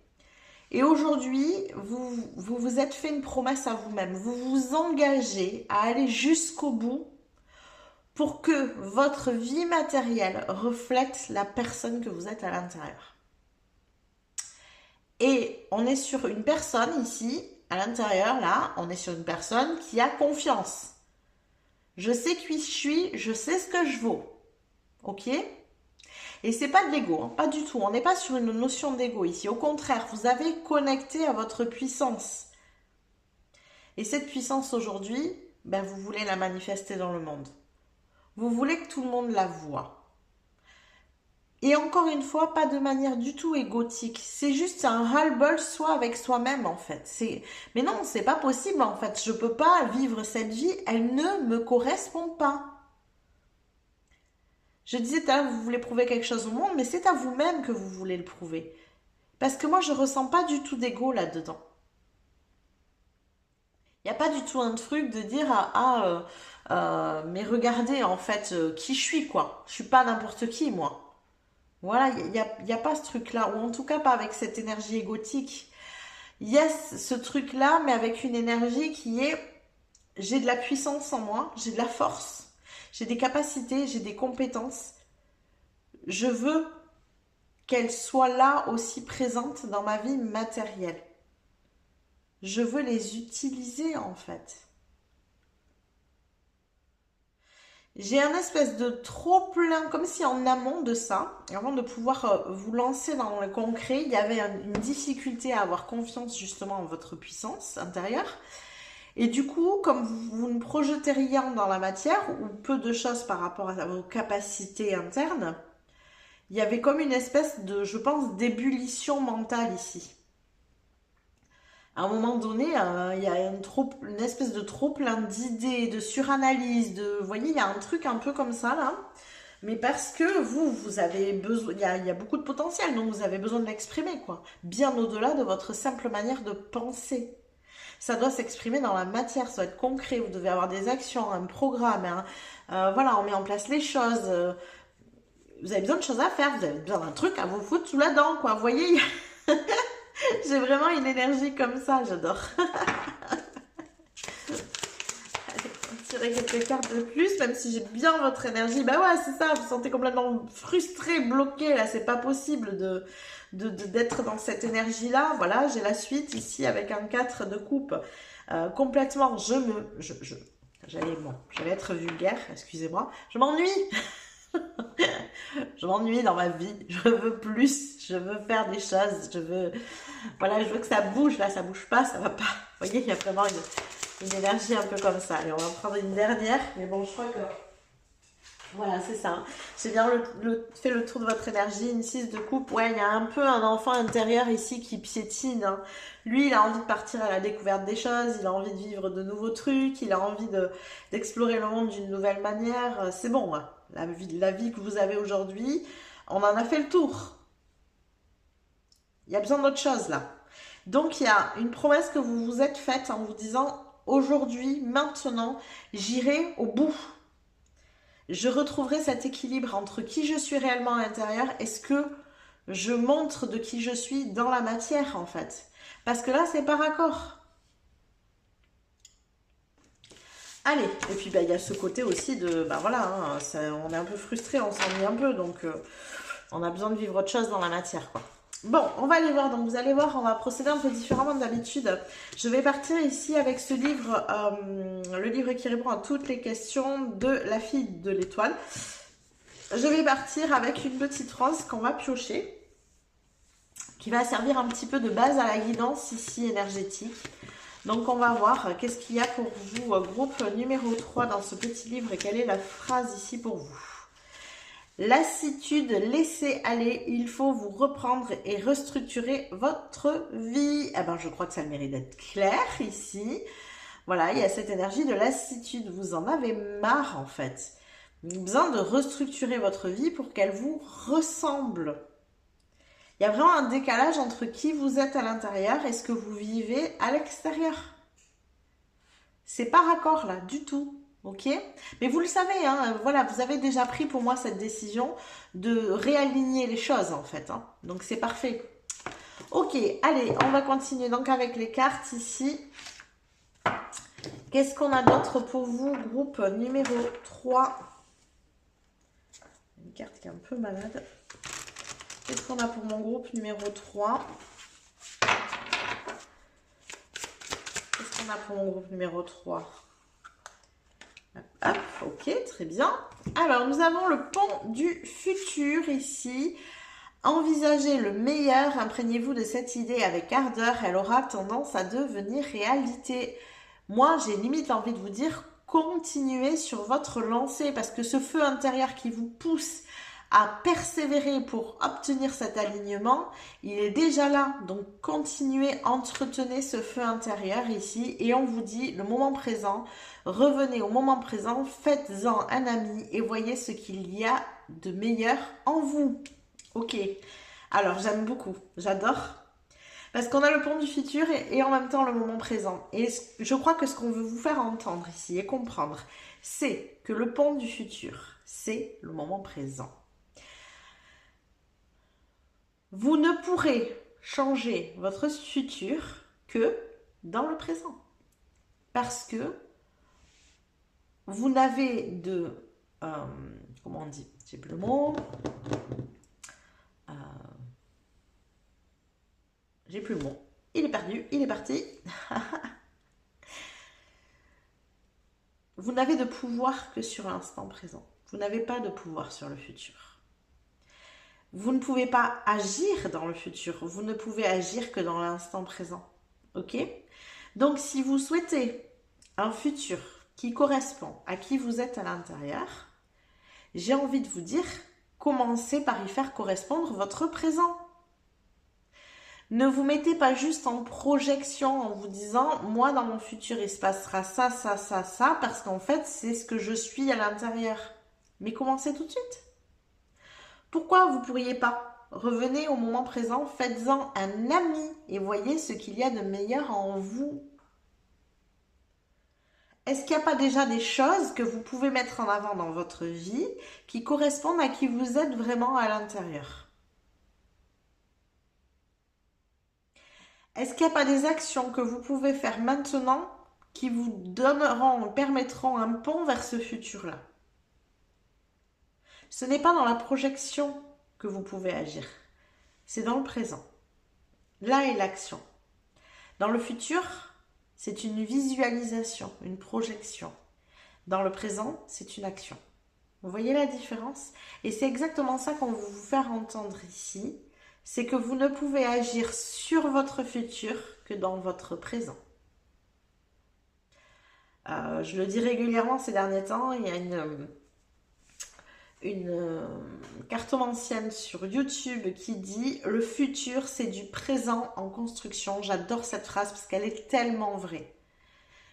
Et aujourd'hui, vous vous êtes fait une promesse à vous-même. Vous vous engagez à aller jusqu'au bout pour que votre vie matérielle reflète la personne que vous êtes à l'intérieur. Et on est sur une personne ici, à l'intérieur, là, on est sur une personne qui a confiance. Je sais qui je suis, je sais ce que je vaux. Ok? Et c'est pas de l'ego, pas du tout. On n'est pas sur une notion d'ego ici. Au contraire, vous avez connecté à votre puissance. Et cette puissance aujourd'hui, vous voulez la manifester dans le monde. Vous voulez que tout le monde la voie. Et encore une fois, pas de manière du tout égotique. C'est juste un ras-le-bol soi avec soi-même en fait. Mais non, c'est pas possible en fait. Je peux pas vivre cette vie, elle ne me correspond pas. Je disais tout à l'heure, vous voulez prouver quelque chose au monde, mais c'est à vous-même que vous voulez le prouver. Parce que moi, je ressens pas du tout d'ego là-dedans. Il n'y a pas du tout un truc de dire mais regardez en fait qui je suis quoi. Je suis pas n'importe qui moi. Voilà, y a pas ce truc-là, ou en tout cas pas avec cette énergie égotique. Il y a ce truc-là, mais avec une énergie qui est j'ai de la puissance en moi, j'ai de la force, j'ai des capacités, j'ai des compétences. Je veux qu'elles soient là aussi présentes dans ma vie matérielle. Je veux les utiliser en fait. J'ai un espèce de trop plein, comme si en amont de ça, avant de pouvoir vous lancer dans le concret, il y avait une difficulté à avoir confiance justement en votre puissance intérieure. Et du coup, comme vous ne projetez rien dans la matière, ou peu de choses par rapport à vos capacités internes, il y avait comme une espèce de, je pense, d'ébullition mentale ici. À un moment donné, il y a une espèce de trop plein d'idées, de suranalyse, vous voyez, il y a un truc un peu comme ça là. Mais parce que vous avez besoin, il y a beaucoup de potentiel, donc vous avez besoin de l'exprimer, quoi. Bien au-delà de votre simple manière de penser. Ça doit s'exprimer dans la matière, ça doit être concret, vous devez avoir des actions, un programme, voilà, on met en place les choses. Vous avez besoin de choses à faire, vous avez besoin d'un truc à vous foutre sous la dent, quoi. Vous voyez, j'ai vraiment une énergie comme ça, j'adore. Allez, on tirer quelques cartes de plus, même si j'ai bien votre énergie. Bah ouais, c'est ça, vous vous sentez complètement frustré, bloqué, là, c'est pas possible d'être dans cette énergie-là. Voilà, j'ai la suite ici avec un 4 de coupe. Complètement, j'allais être vulgaire, excusez-moi. Je m'ennuie. Je m'ennuie dans ma vie, je veux plus, je veux faire des choses, voilà, je veux que ça bouge, là ça bouge pas, ça va pas. Vous voyez, il y a vraiment une énergie un peu comme ça. Allez, on va prendre une dernière, mais bon, je crois que voilà, c'est ça. J'ai bien fait le tour de votre énergie, une 6 de coupe. Ouais, il y a un peu un enfant intérieur ici qui piétine, hein. Lui, il a envie de partir à la découverte des choses, il a envie de vivre de nouveaux trucs, il a envie d'explorer le monde d'une nouvelle manière. C'est bon, hein. La vie que vous avez aujourd'hui, on en a fait le tour. Il y a besoin d'autre chose là. Donc, il y a une promesse que vous vous êtes faite en vous disant, aujourd'hui, maintenant, j'irai au bout. Je retrouverai cet équilibre entre qui je suis réellement à l'intérieur et ce que je montre de qui je suis dans la matière en fait. Parce que là, c'est par accord. Allez, et puis il y a ce côté aussi de, voilà, hein, on est un peu frustré, on s'ennuie un peu, donc on a besoin de vivre autre chose dans la matière, quoi. Bon, on va aller voir, donc vous allez voir, on va procéder un peu différemment d'habitude. Je vais partir ici avec ce livre, le livre qui répond à toutes les questions de la fille de l'étoile. Je vais partir avec une petite rose qu'on va piocher, qui va servir un petit peu de base à la guidance ici énergétique. Donc on va voir qu'est-ce qu'il y a pour vous, groupe numéro 3 dans ce petit livre et quelle est la phrase ici pour vous. Lassitude, laissez aller, il faut vous reprendre et restructurer votre vie. Eh ben, je crois que ça mérite d'être clair ici. Voilà, il y a cette énergie de lassitude, vous en avez marre en fait. Vous avez besoin de restructurer votre vie pour qu'elle vous ressemble. Il y a vraiment un décalage entre qui vous êtes à l'intérieur et ce que vous vivez à l'extérieur. C'est pas raccord là, du tout. Ok, mais vous le savez, hein, voilà, vous avez déjà pris pour moi cette décision de réaligner les choses en fait, hein, donc c'est parfait. Ok, allez, on va continuer donc avec les cartes ici. Qu'est-ce qu'on a d'autre pour vous, groupe numéro 3? Une carte qui est un peu malade. Qu'est-ce qu'on a pour mon groupe numéro 3? Qu'est-ce qu'on a pour mon groupe numéro 3? Hop, ok, très bien. Alors, nous avons le pont du futur ici. Envisagez le meilleur, imprégnez-vous de cette idée avec ardeur, elle aura tendance à devenir réalité. Moi, j'ai limite envie de vous dire, continuez sur votre lancée, parce que ce feu intérieur qui vous pousse à persévérer pour obtenir cet alignement, il est déjà là. Donc, continuez, entretenez ce feu intérieur ici et on vous dit le moment présent, revenez au moment présent, faites-en un ami et voyez ce qu'il y a de meilleur en vous. Ok, alors j'aime beaucoup, j'adore. Parce qu'on a le pont du futur et en même temps le moment présent. Et je crois que ce qu'on veut vous faire entendre ici et comprendre, c'est que le pont du futur, c'est le moment présent. Vous ne pourrez changer votre futur que dans le présent. Parce que vous n'avez de... comment on dit? J'ai plus le mot. J'ai plus le mot. Il est perdu, il est parti. Vous n'avez de pouvoir que sur l'instant présent. Vous n'avez pas de pouvoir sur le futur. Vous ne pouvez pas agir dans le futur. Vous ne pouvez agir que dans l'instant présent. Ok? Donc, si vous souhaitez un futur qui correspond à qui vous êtes à l'intérieur, j'ai envie de vous dire, commencez par y faire correspondre votre présent. Ne vous mettez pas juste en projection en vous disant « Moi, dans mon futur, il se passera ça, ça, ça, ça » parce qu'en fait, c'est ce que je suis à l'intérieur. Mais commencez tout de suite. Pourquoi vous ne pourriez pas? Revenez au moment présent, faites-en un ami et voyez ce qu'il y a de meilleur en vous. Est-ce qu'il n'y a pas déjà des choses que vous pouvez mettre en avant dans votre vie qui correspondent à qui vous êtes vraiment à l'intérieur? Est-ce qu'il n'y a pas des actions que vous pouvez faire maintenant qui vous donneront, permettront un pont vers ce futur-là? Ce n'est pas dans la projection que vous pouvez agir, c'est dans le présent. Là est l'action. Dans le futur, c'est une visualisation, une projection. Dans le présent, c'est une action. Vous voyez la différence? Et c'est exactement ça qu'on veut vous faire entendre ici. C'est que vous ne pouvez agir sur votre futur que dans votre présent. Je le dis régulièrement ces derniers temps, il y a une cartomancienne sur YouTube qui dit « Le futur, c'est du présent en construction ». J'adore cette phrase parce qu'elle est tellement vraie.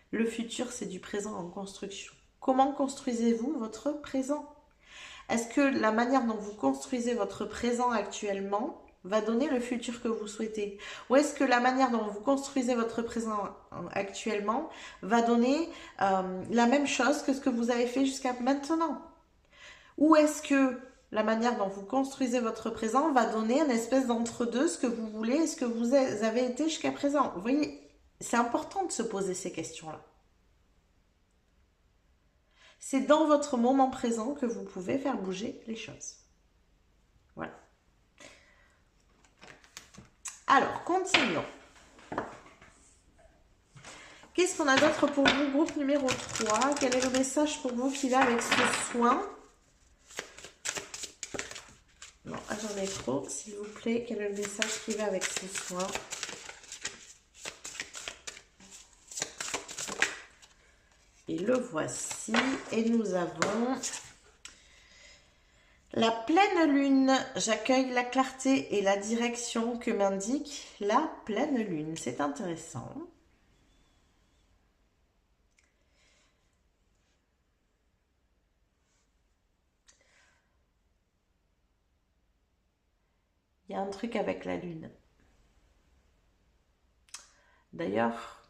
Le futur, c'est du présent en construction. Comment construisez-vous votre présent? Est-ce que la manière dont vous construisez votre présent actuellement va donner le futur que vous souhaitez? Ou est-ce que la manière dont vous construisez votre présent actuellement va donner la même chose que ce que vous avez fait jusqu'à maintenant? Ou est-ce que la manière dont vous construisez votre présent va donner une espèce d'entre-deux, ce que vous voulez et ce que vous avez été jusqu'à présent? Vous voyez, c'est important de se poser ces questions-là. C'est dans votre moment présent que vous pouvez faire bouger les choses. Voilà. Alors, continuons. Qu'est-ce qu'on a d'autre pour vous? Groupe numéro 3. Quel est le message pour vous qui va avec ce soin? Non, j'en ai trop, s'il vous plaît. Quel est le message qui va avec ce soin? Et le voici. Et nous avons la pleine lune. J'accueille la clarté et la direction que m'indique la pleine lune. C'est intéressant. Il y a un truc avec la lune. D'ailleurs,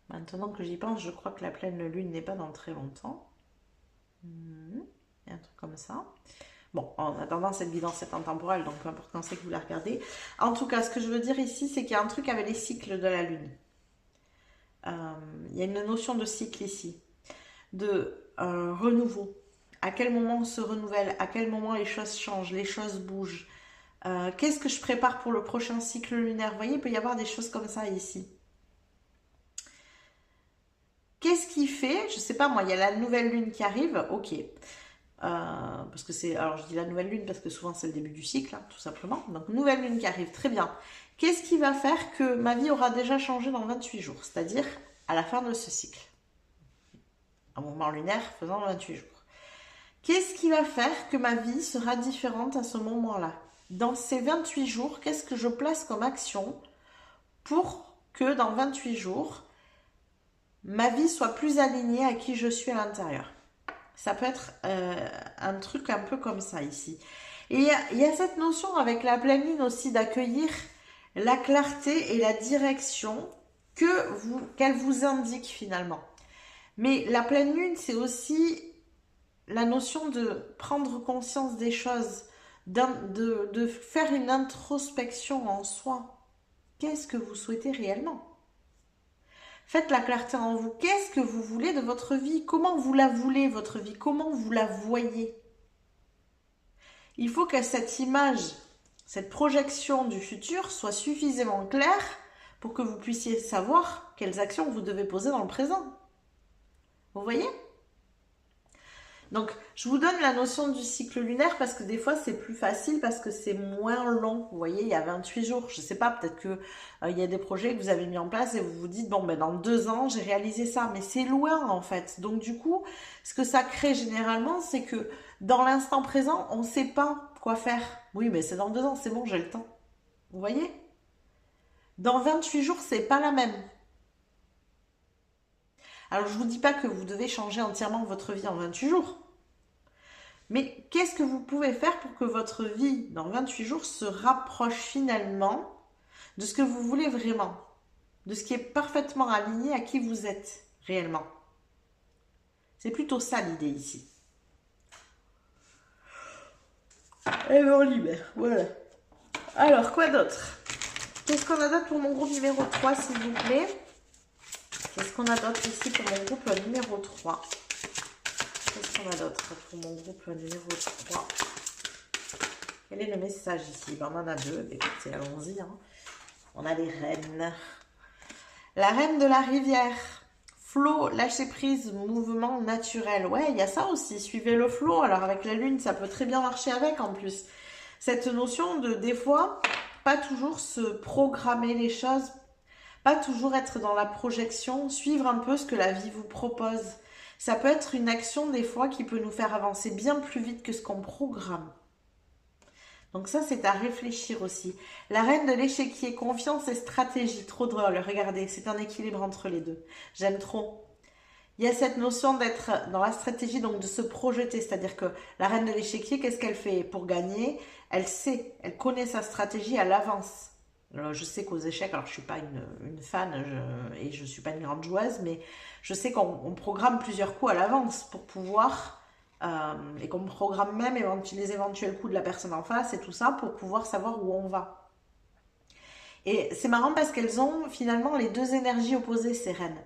maintenant que j'y pense, je crois que la pleine lune n'est pas dans très longtemps. Il y a un truc comme ça. Bon, en attendant, cette guidance est intemporelle, donc peu importe quand c'est que vous la regardez. En tout cas, ce que je veux dire ici, c'est qu'il y a un truc avec les cycles de la lune. Il y a une notion de cycle ici, de renouveau. À quel moment on se renouvelle? À quel moment les choses changent, les choses bougent? Qu'est-ce que je prépare pour le prochain cycle lunaire? Vous voyez, il peut y avoir des choses comme ça ici. Qu'est-ce qui fait? Je sais pas moi, il y a la nouvelle lune qui arrive, ok. Parce que c'est, alors je dis la nouvelle lune parce que souvent c'est le début du cycle, hein, tout simplement. Donc nouvelle lune qui arrive, très bien. Qu'est-ce qui va faire que ma vie aura déjà changé dans 28 jours? C'est-à-dire à la fin de ce cycle. Un mouvement lunaire faisant 28 jours. Qu'est-ce qui va faire que ma vie sera différente à ce moment-là? Dans ces 28 jours, qu'est-ce que je place comme action pour que dans 28 jours, ma vie soit plus alignée à qui je suis à l'intérieur? Ça peut être un truc un peu comme ça ici. Et il y a cette notion avec la pleine lune aussi d'accueillir la clarté et la direction qu'elle vous indique finalement. Mais la pleine lune, c'est aussi la notion de prendre conscience des choses, de faire une introspection en soi. Qu'est-ce que vous souhaitez réellement? Faites la clarté en vous. Qu'est-ce que vous voulez de votre vie? Comment vous la voulez, votre vie? Comment vous la voyez? Il faut que cette image, cette projection du futur soit suffisamment claire pour que vous puissiez savoir quelles actions vous devez poser dans le présent. Vous voyez? Donc, je vous donne la notion du cycle lunaire parce que des fois, c'est plus facile parce que c'est moins long. Vous voyez, il y a 28 jours. Je ne sais pas, peut-être que il y a des projets que vous avez mis en place et vous vous dites, bon, ben, dans 2 ans, j'ai réalisé ça. Mais c'est loin, en fait. Donc, du coup, ce que ça crée généralement, c'est que dans l'instant présent, on ne sait pas quoi faire. Oui, mais c'est dans 2 ans, c'est bon, j'ai le temps. Vous voyez? Dans 28 jours, c'est pas la même. Alors, je vous dis pas que vous devez changer entièrement votre vie en 28 jours. Mais qu'est-ce que vous pouvez faire pour que votre vie, dans 28 jours, se rapproche finalement de ce que vous voulez vraiment, de ce qui est parfaitement aligné à qui vous êtes réellement? C'est plutôt ça l'idée ici. Et on libère, voilà. Alors, quoi d'autre? Qu'est-ce qu'on a d'autre pour mon groupe numéro 3, s'il vous plaît? Qu'est-ce qu'on a d'autre ici pour mon groupe numéro 3? Qu'est-ce qu'on a d'autre pour mon groupe numéro 3? Quel est le message ici? Ben, on en a 2. Écoutez, allons-y. Hein. On a les reines. La reine de la rivière. Flot, lâcher prise, mouvement naturel. Ouais, il y a ça aussi. Suivez le flot. Alors, avec la lune, ça peut très bien marcher avec en plus. Cette notion de, des fois, pas toujours se programmer les choses, pas toujours être dans la projection, suivre un peu ce que la vie vous propose. Ça peut être une action des fois qui peut nous faire avancer bien plus vite que ce qu'on programme. Donc ça, c'est à réfléchir aussi. La reine de l'échiquier, confiance et stratégie. Trop drôle, regardez, c'est un équilibre entre les deux. J'aime trop. Il y a cette notion d'être dans la stratégie, donc de se projeter. C'est-à-dire que la reine de l'échiquier, qu'est-ce qu'elle fait pour gagner? Elle sait, elle connaît sa stratégie à l'avance. Alors, je sais qu'aux échecs, alors je suis pas une fan et je suis pas une grande joueuse, mais je sais qu'on programme plusieurs coups à l'avance pour pouvoir, et qu'on programme même les éventuels coups de la personne en face et tout ça pour pouvoir savoir où on va. Et c'est marrant parce qu'elles ont finalement les deux énergies opposées, ces reines.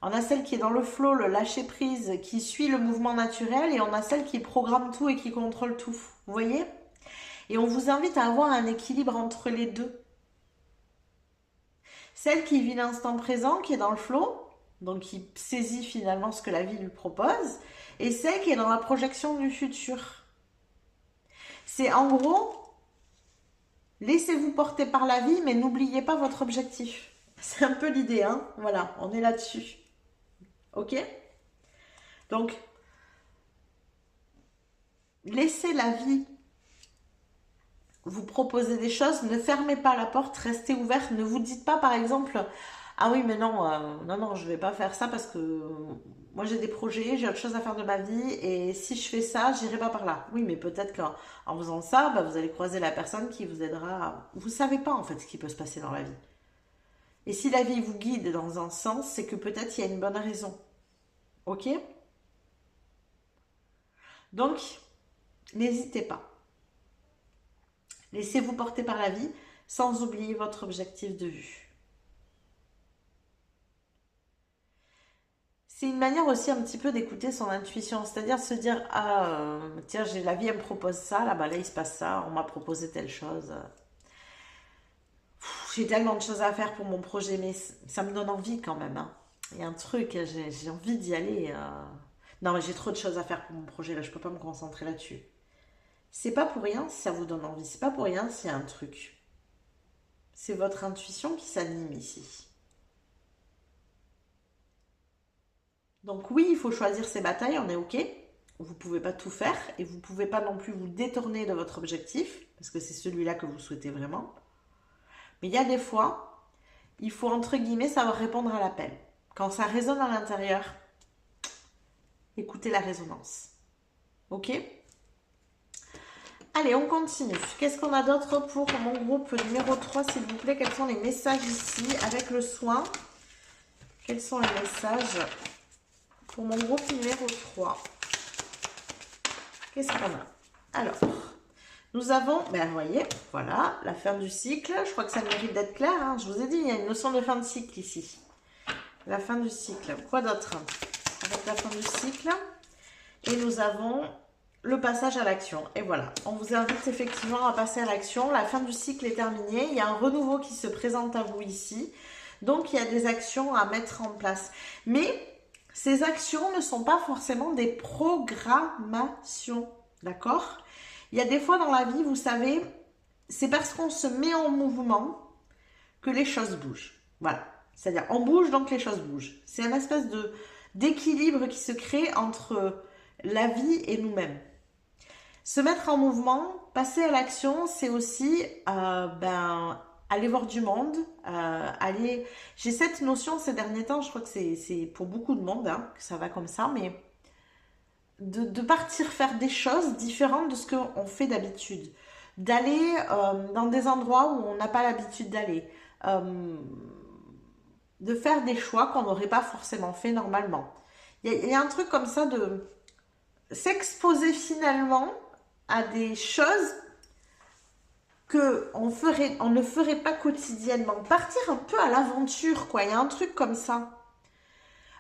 On a celle qui est dans le flow, le lâcher prise, qui suit le mouvement naturel, et on a celle qui programme tout et qui contrôle tout. Vous voyez? Et on vous invite à avoir un équilibre entre les deux. Celle qui vit l'instant présent, qui est dans le flow, donc qui saisit finalement ce que la vie lui propose, et celle qui est dans la projection du futur. C'est en gros, laissez-vous porter par la vie, mais n'oubliez pas votre objectif. C'est un peu l'idée, hein? Voilà, on est là-dessus. Ok? Donc, laissez la vie vous proposer des choses, ne fermez pas la porte, restez ouvert, ne vous dites pas par exemple, ah oui mais non, non, je vais pas faire ça parce que moi j'ai des projets, j'ai autre chose à faire de ma vie et si je fais ça, j'irai pas par là. Oui mais peut-être qu'en faisant ça, bah, vous allez croiser la personne qui vous aidera. Vous savez pas en fait ce qui peut se passer dans la vie. Et si la vie vous guide dans un sens, c'est que peut-être il y a une bonne raison. Ok? Donc, n'hésitez pas. Laissez-vous porter par la vie sans oublier votre objectif de vue. C'est une manière aussi un petit peu d'écouter son intuition, c'est-à-dire se dire ah tiens la vie elle me propose ça, là il se passe ça, on m'a proposé telle chose. J'ai tellement de choses à faire pour mon projet, mais ça me donne envie quand même. Hein. Il y a un truc, j'ai envie d'y aller. Non mais j'ai trop de choses à faire pour mon projet là, je peux pas me concentrer là-dessus. C'est pas pour rien si ça vous donne envie, c'est pas pour rien s'il y a un truc. C'est votre intuition qui s'anime ici. Donc oui, il faut choisir ses batailles, on est ok. vous ne pouvez pas tout faire et vous ne pouvez pas non plus vous détourner de votre objectif, parce que c'est celui-là que vous souhaitez vraiment. Mais il y a des fois, il faut entre guillemets savoir répondre à l'appel. Quand ça résonne à l'intérieur, écoutez la résonance. Ok? Allez, on continue. Qu'est-ce qu'on a d'autre pour mon groupe numéro 3, s'il vous plaît? Quels sont les messages ici avec le soin? Quels sont les messages pour mon groupe numéro 3? Qu'est-ce qu'on a? Alors, nous avons, ben vous voyez, voilà, la fin du cycle. Je crois que ça mérite d'être clair, hein. Je vous ai dit, il y a une notion de fin de cycle ici. La fin du cycle. Quoi d'autre? Avec la fin du cycle. Et nous avons le passage à l'action. Et voilà, on vous invite effectivement à passer à l'action. La fin du cycle est terminée. Il y a un renouveau qui se présente à vous ici. Donc, il y a des actions à mettre en place. Mais ces actions ne sont pas forcément des programmations. D'accord? Il y a des fois dans la vie, vous savez, c'est parce qu'on se met en mouvement que les choses bougent. Voilà. C'est-à-dire, on bouge, donc les choses bougent. C'est une espèce d'équilibre qui se crée entre la vie et nous-mêmes. Se mettre en mouvement, passer à l'action, c'est aussi aller voir du monde, J'ai cette notion ces derniers temps, je crois que c'est pour beaucoup de monde, hein, que ça va comme ça, mais de partir faire des choses différentes de ce qu'on fait d'habitude. D'aller dans des endroits où on n'a pas l'habitude d'aller. De faire des choix qu'on n'aurait pas forcément fait normalement. Il y a un truc comme ça de s'exposer finalement à des choses on ne ferait pas quotidiennement. Partir un peu à l'aventure, quoi. Il y a un truc comme ça.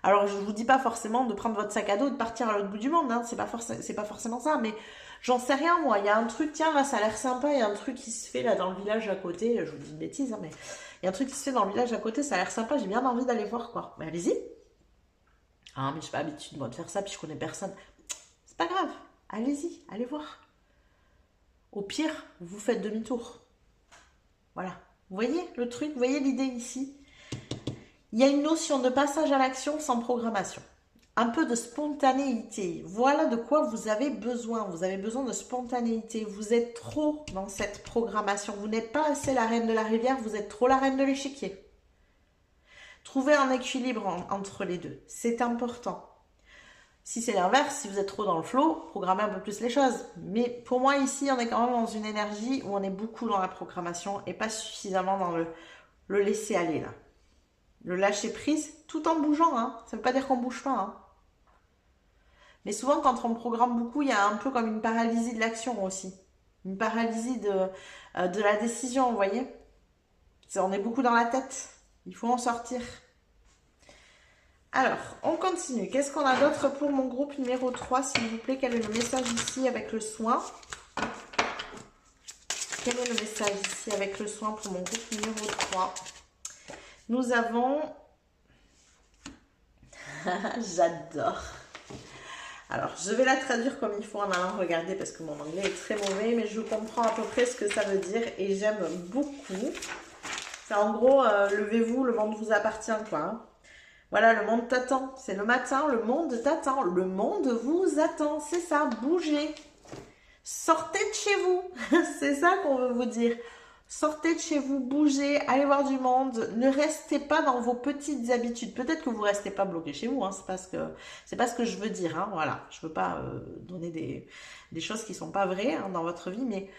Alors, je ne vous dis pas forcément de prendre votre sac à dos et de partir à l'autre bout du monde, hein. C'est pas forcément ça, mais j'en sais rien, moi. Il y a un truc, tiens, là, ça a l'air sympa, il y a un truc qui se fait là dans le village à côté. Je vous dis une bêtise, hein, mais il y a un truc qui se fait dans le village à côté, ça a l'air sympa, j'ai bien envie d'aller voir, quoi. Mais allez-y. Ah, mais je n'ai pas l'habitude, moi, de faire ça, puis je connais personne. C'est pas grave, allez-y, allez voir. Au pire, vous faites demi-tour. Voilà. Vous voyez le truc, vous voyez l'idée ici? Il y a une notion de passage à l'action sans programmation. Un peu de spontanéité. Voilà de quoi vous avez besoin. Vous avez besoin de spontanéité. Vous êtes trop dans cette programmation. Vous n'êtes pas assez la reine de la rivière, vous êtes trop la reine de l'échiquier. Trouvez un équilibre entre les deux. C'est important. Si c'est l'inverse, si vous êtes trop dans le flow, programmez un peu plus les choses. Mais pour moi, ici, on est quand même dans une énergie où on est beaucoup dans la programmation et pas suffisamment dans le laisser aller, là. Le lâcher prise, tout en bougeant, hein. Ça ne veut pas dire qu'on ne bouge pas, hein. Mais souvent, quand on programme beaucoup, il y a un peu comme une paralysie de l'action aussi. Une paralysie de la décision, vous voyez. On est beaucoup dans la tête. Il faut en sortir. Alors, on continue. Qu'est-ce qu'on a d'autre pour mon groupe numéro 3, s'il vous plaît? Quel est le message ici avec le soin? Quel est le message ici avec le soin pour mon groupe numéro 3? Nous avons... J'adore. Alors, je vais la traduire comme il faut en allant regarder parce que mon anglais est très mauvais, mais je comprends à peu près ce que ça veut dire et j'aime beaucoup. C'est en gros, levez-vous, le monde vous appartient, quoi. Hein. Voilà, le monde t'attend. C'est le matin, le monde t'attend. Le monde vous attend. C'est ça, bougez. Sortez de chez vous. C'est ça qu'on veut vous dire. Sortez de chez vous, bougez, allez voir du monde. Ne restez pas dans vos petites habitudes. Peut-être que vous ne restez pas bloqué chez vous. Hein. C'est pas ce que je veux dire. Hein. Voilà, je ne veux pas donner des choses qui ne sont pas vraies hein, dans votre vie, mais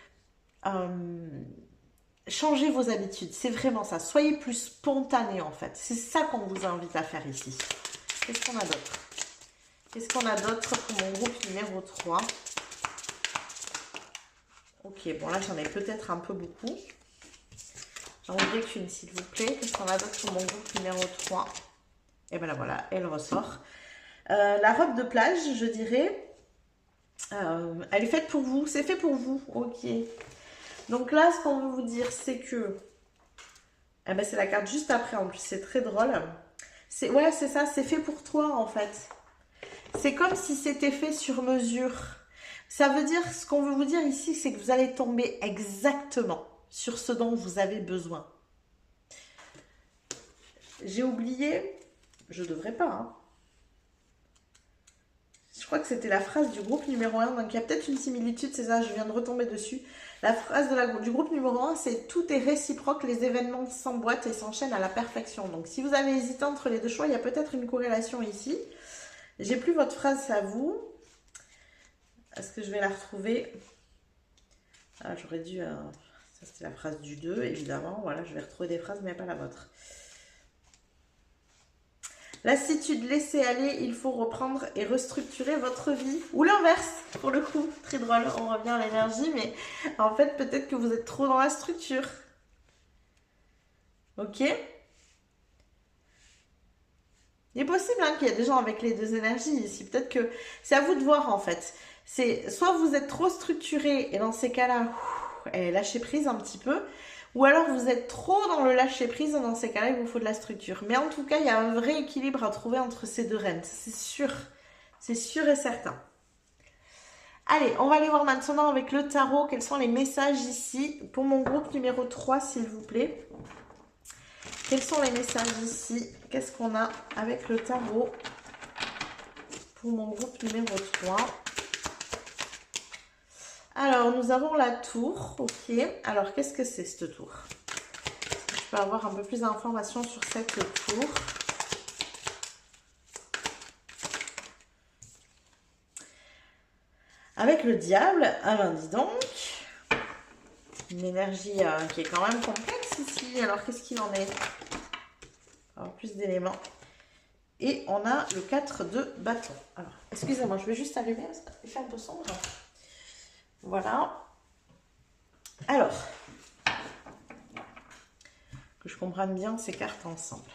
changez vos habitudes. C'est vraiment ça. Soyez plus spontané en fait. C'est ça qu'on vous invite à faire ici. Qu'est-ce qu'on a d'autre? Qu'est-ce qu'on a d'autre pour mon groupe numéro 3? Ok, bon là j'en ai peut-être un peu beaucoup. J'en ai qu'une s'il vous plaît. Qu'est-ce qu'on a d'autre pour mon groupe numéro 3? Et bien là voilà, elle ressort. La robe de plage, je dirais, elle est faite pour vous. C'est fait pour vous. Ok. Donc là, ce qu'on veut vous dire, c'est que... Eh ben, c'est la carte juste après en plus. C'est très drôle. Ouais, c'est ça. C'est fait pour toi en fait. C'est comme si c'était fait sur mesure. Ça veut dire, ce qu'on veut vous dire ici, c'est que vous allez tomber exactement sur ce dont vous avez besoin. J'ai oublié, je devrais pas, hein. Je crois que c'était la phrase du groupe numéro 1, donc il y a peut-être une similitude, c'est ça, je viens de retomber dessus. La phrase du groupe numéro 1, c'est « Tout est réciproque, les événements s'emboîtent et s'enchaînent à la perfection ». Donc si vous avez hésité entre les deux choix, il y a peut-être une corrélation ici. J'ai plus votre phrase, c'est à vous. Est-ce que je vais la retrouver? Ah, j'aurais dû... ça, c'était la phrase du 2, évidemment. Voilà, je vais retrouver des phrases, mais pas la vôtre. Lassitude, laisser aller, il faut reprendre et restructurer votre vie. Ou l'inverse, pour le coup. Très drôle, on revient à l'énergie, mais en fait, peut-être que vous êtes trop dans la structure. Ok? Il est possible hein, qu'il y ait des gens avec les deux énergies ici. Peut-être que c'est à vous de voir, en fait. C'est soit vous êtes trop structuré, et dans ces cas-là, lâchez prise un petit peu. Ou alors vous êtes trop dans le lâcher prise, dans ces cas-là, il vous faut de la structure. Mais en tout cas, il y a un vrai équilibre à trouver entre ces deux rênes, c'est sûr. C'est sûr et certain. Allez, on va aller voir maintenant avec le tarot, quels sont les messages ici pour mon groupe numéro 3, s'il vous plaît. Quels sont les messages ici? Qu'est-ce qu'on a avec le tarot pour mon groupe numéro 3? Alors, nous avons la tour, ok. Alors, qu'est-ce que c'est cette tour? Je peux avoir un peu plus d'informations sur cette tour. Avec le diable, ah ben dis donc, une énergie qui est quand même complexe ici. Alors, qu'est-ce qu'il en est? Alors, plus d'éléments. Et on a le 4 de bâton. Alors, excusez-moi, je vais juste allumer parce qu'il fait un peu sombre. Voilà. Alors, que je comprenne bien ces cartes ensemble.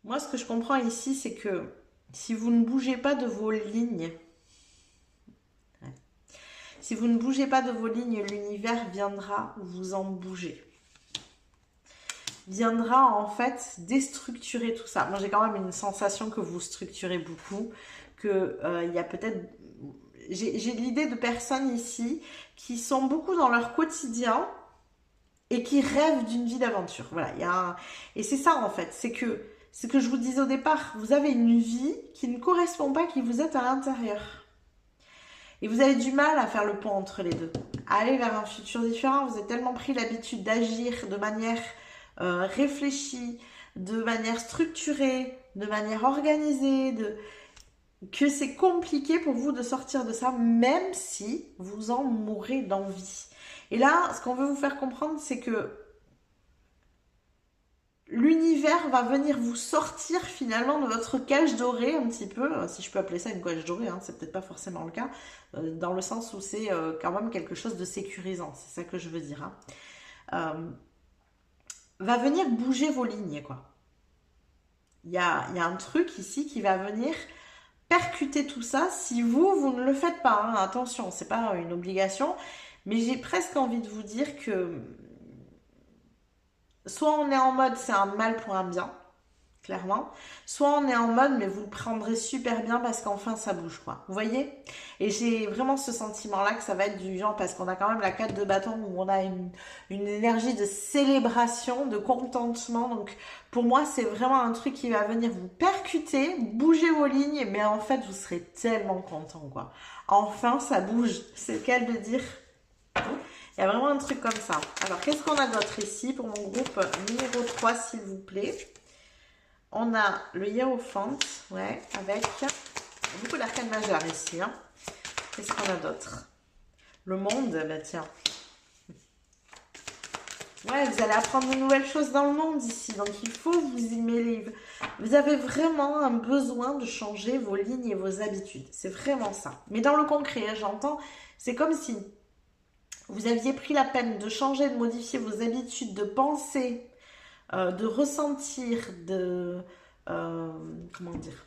Moi, ce que je comprends ici, c'est que si vous ne bougez pas de vos lignes, l'univers viendra vous en bouger. Viendra en fait déstructurer tout ça. Moi j'ai quand même une sensation que vous structurez beaucoup, que il y a peut-être... J'ai l'idée de personnes ici qui sont beaucoup dans leur quotidien et qui rêvent d'une vie d'aventure. Voilà, et c'est ça en fait, c'est que ce que je vous disais au départ, vous avez une vie qui ne correspond pas à qui vous êtes à l'intérieur. Et vous avez du mal à faire le pont entre les deux, à aller vers un futur différent. Vous avez tellement pris l'habitude d'agir de manière réfléchie, de manière structurée, de manière organisée, que c'est compliqué pour vous de sortir de ça, même si vous en mourrez d'envie. Et là, ce qu'on veut vous faire comprendre, c'est que l'univers va venir vous sortir finalement de votre cage dorée un petit peu, si je peux appeler ça une cage dorée, hein, c'est peut-être pas forcément le cas, dans le sens où c'est quand même quelque chose de sécurisant, c'est ça que je veux dire. Hein. Va venir bouger vos lignes, quoi. Il y a un truc ici qui va venir percuter tout ça si vous ne le faites pas. Hein. Attention, c'est pas une obligation, mais j'ai presque envie de vous dire que soit on est en mode c'est un mal pour un bien, clairement, soit on est en mode mais vous le prendrez super bien parce qu'enfin ça bouge, quoi. Vous voyez? Et j'ai vraiment ce sentiment-là que ça va être du genre, parce qu'on a quand même la 4 de bâton où on a une énergie de célébration, de contentement. Donc pour moi c'est vraiment un truc qui va venir vous percuter, bouger vos lignes, mais en fait vous serez tellement content, quoi. Enfin ça bouge, c'est le cas de le dire. Il y a vraiment un truc comme ça. Alors, qu'est-ce qu'on a d'autre ici pour mon groupe numéro 3, s'il vous plaît? On a le Hiérophante, ouais, avec beaucoup d'arcanes majeures ici. Hein. Qu'est-ce qu'on a d'autre? Le monde, bah tiens. Ouais, vous allez apprendre de nouvelles choses dans le monde ici. Donc, il faut vous y mêler. Vous avez vraiment un besoin de changer vos lignes et vos habitudes. C'est vraiment ça. Mais dans le concret, hein, j'entends, c'est comme si vous aviez pris la peine de changer, de modifier vos habitudes, de penser, de ressentir, de... comment dire?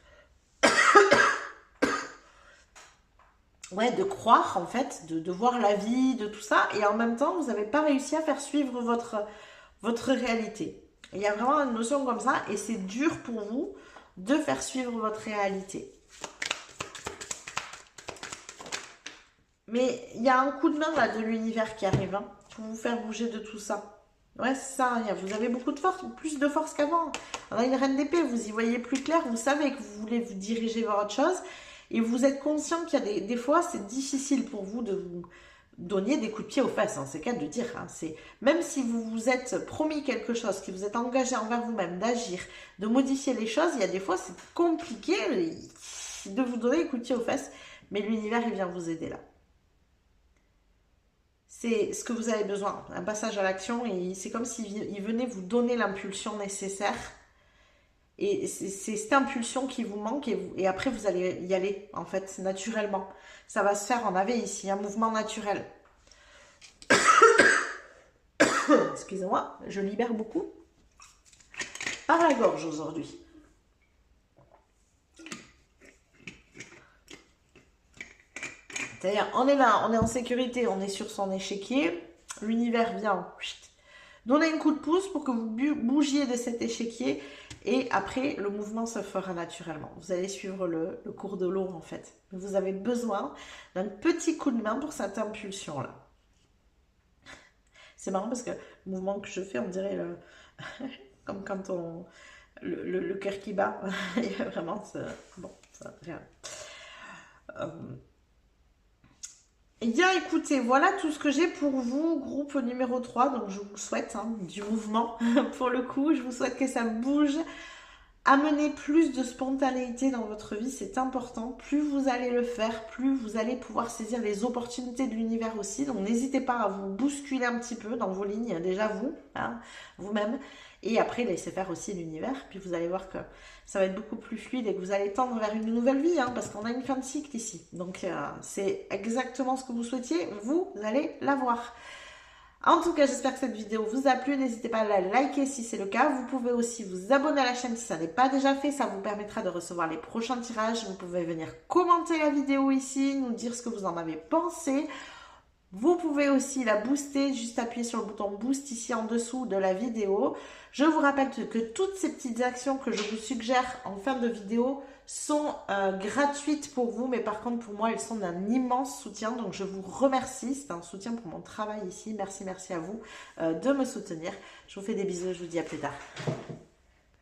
Ouais, de croire en fait, de voir la vie, de tout ça. Et en même temps, vous n'avez pas réussi à faire suivre votre réalité. Il y a vraiment une notion comme ça et c'est dur pour vous de faire suivre votre réalité. Mais il y a un coup de main là de l'univers qui arrive hein, pour vous faire bouger de tout ça. Ouais, c'est ça, vous avez beaucoup de force, plus de force qu'avant. On a une reine d'épée, vous y voyez plus clair, vous savez que vous voulez vous diriger vers autre chose, et vous êtes conscient qu'il y a des fois, c'est difficile pour vous de vous donner des coups de pied aux fesses, hein, c'est qu'à de dire. Hein, même si vous vous êtes promis quelque chose, que vous êtes engagé envers vous-même, d'agir, de modifier les choses, il y a des fois, c'est compliqué de vous donner des coups de pied aux fesses, mais l'univers, il vient vous aider là. C'est ce que vous avez besoin, un passage à l'action, et c'est comme s'il venait vous donner l'impulsion nécessaire. Et c'est cette impulsion qui vous manque, et après vous allez y aller, en fait, naturellement. Ça va se faire, on avait ici un mouvement naturel. Excusez-moi, je libère beaucoup par la gorge aujourd'hui. C'est-à-dire, on est là, on est en sécurité, on est sur son échiquier. L'univers vient donner un coup de pouce pour que vous bougiez de cet échiquier. Et après, le mouvement se fera naturellement. Vous allez suivre le cours de l'eau, en fait. Vous avez besoin d'un petit coup de main pour cette impulsion-là. C'est marrant parce que le mouvement que je fais, on dirait comme quand on... Le cœur qui bat. Il y a vraiment ce... Bon, ça... Eh bien, écoutez, voilà tout ce que j'ai pour vous, groupe numéro 3. Donc, je vous souhaite du mouvement. Pour le coup, je vous souhaite que ça bouge. Amenez plus de spontanéité dans votre vie, c'est important. Plus vous allez le faire, plus vous allez pouvoir saisir les opportunités de l'univers aussi. Donc, n'hésitez pas à vous bousculer un petit peu dans vos lignes, déjà vous, vous-même. Et après, laissez faire aussi l'univers. Puis vous allez voir que ça va être beaucoup plus fluide et que vous allez tendre vers une nouvelle vie, parce qu'on a une fin de cycle ici. Donc, c'est exactement ce que vous souhaitiez, vous allez l'avoir. En tout cas, j'espère que cette vidéo vous a plu. N'hésitez pas à la liker si c'est le cas. Vous pouvez aussi vous abonner à la chaîne si ça n'est pas déjà fait. Ça vous permettra de recevoir les prochains tirages. Vous pouvez venir commenter la vidéo ici, nous dire ce que vous en avez pensé. Vous pouvez aussi la booster, juste appuyer sur le bouton boost ici en dessous de la vidéo. Je vous rappelle que toutes ces petites actions que je vous suggère en fin de vidéo sont gratuites pour vous, mais par contre pour moi elles sont d'un immense soutien, donc je vous remercie, c'est un soutien pour mon travail ici. Merci à vous de me soutenir. Je vous fais des bisous, je vous dis à plus tard.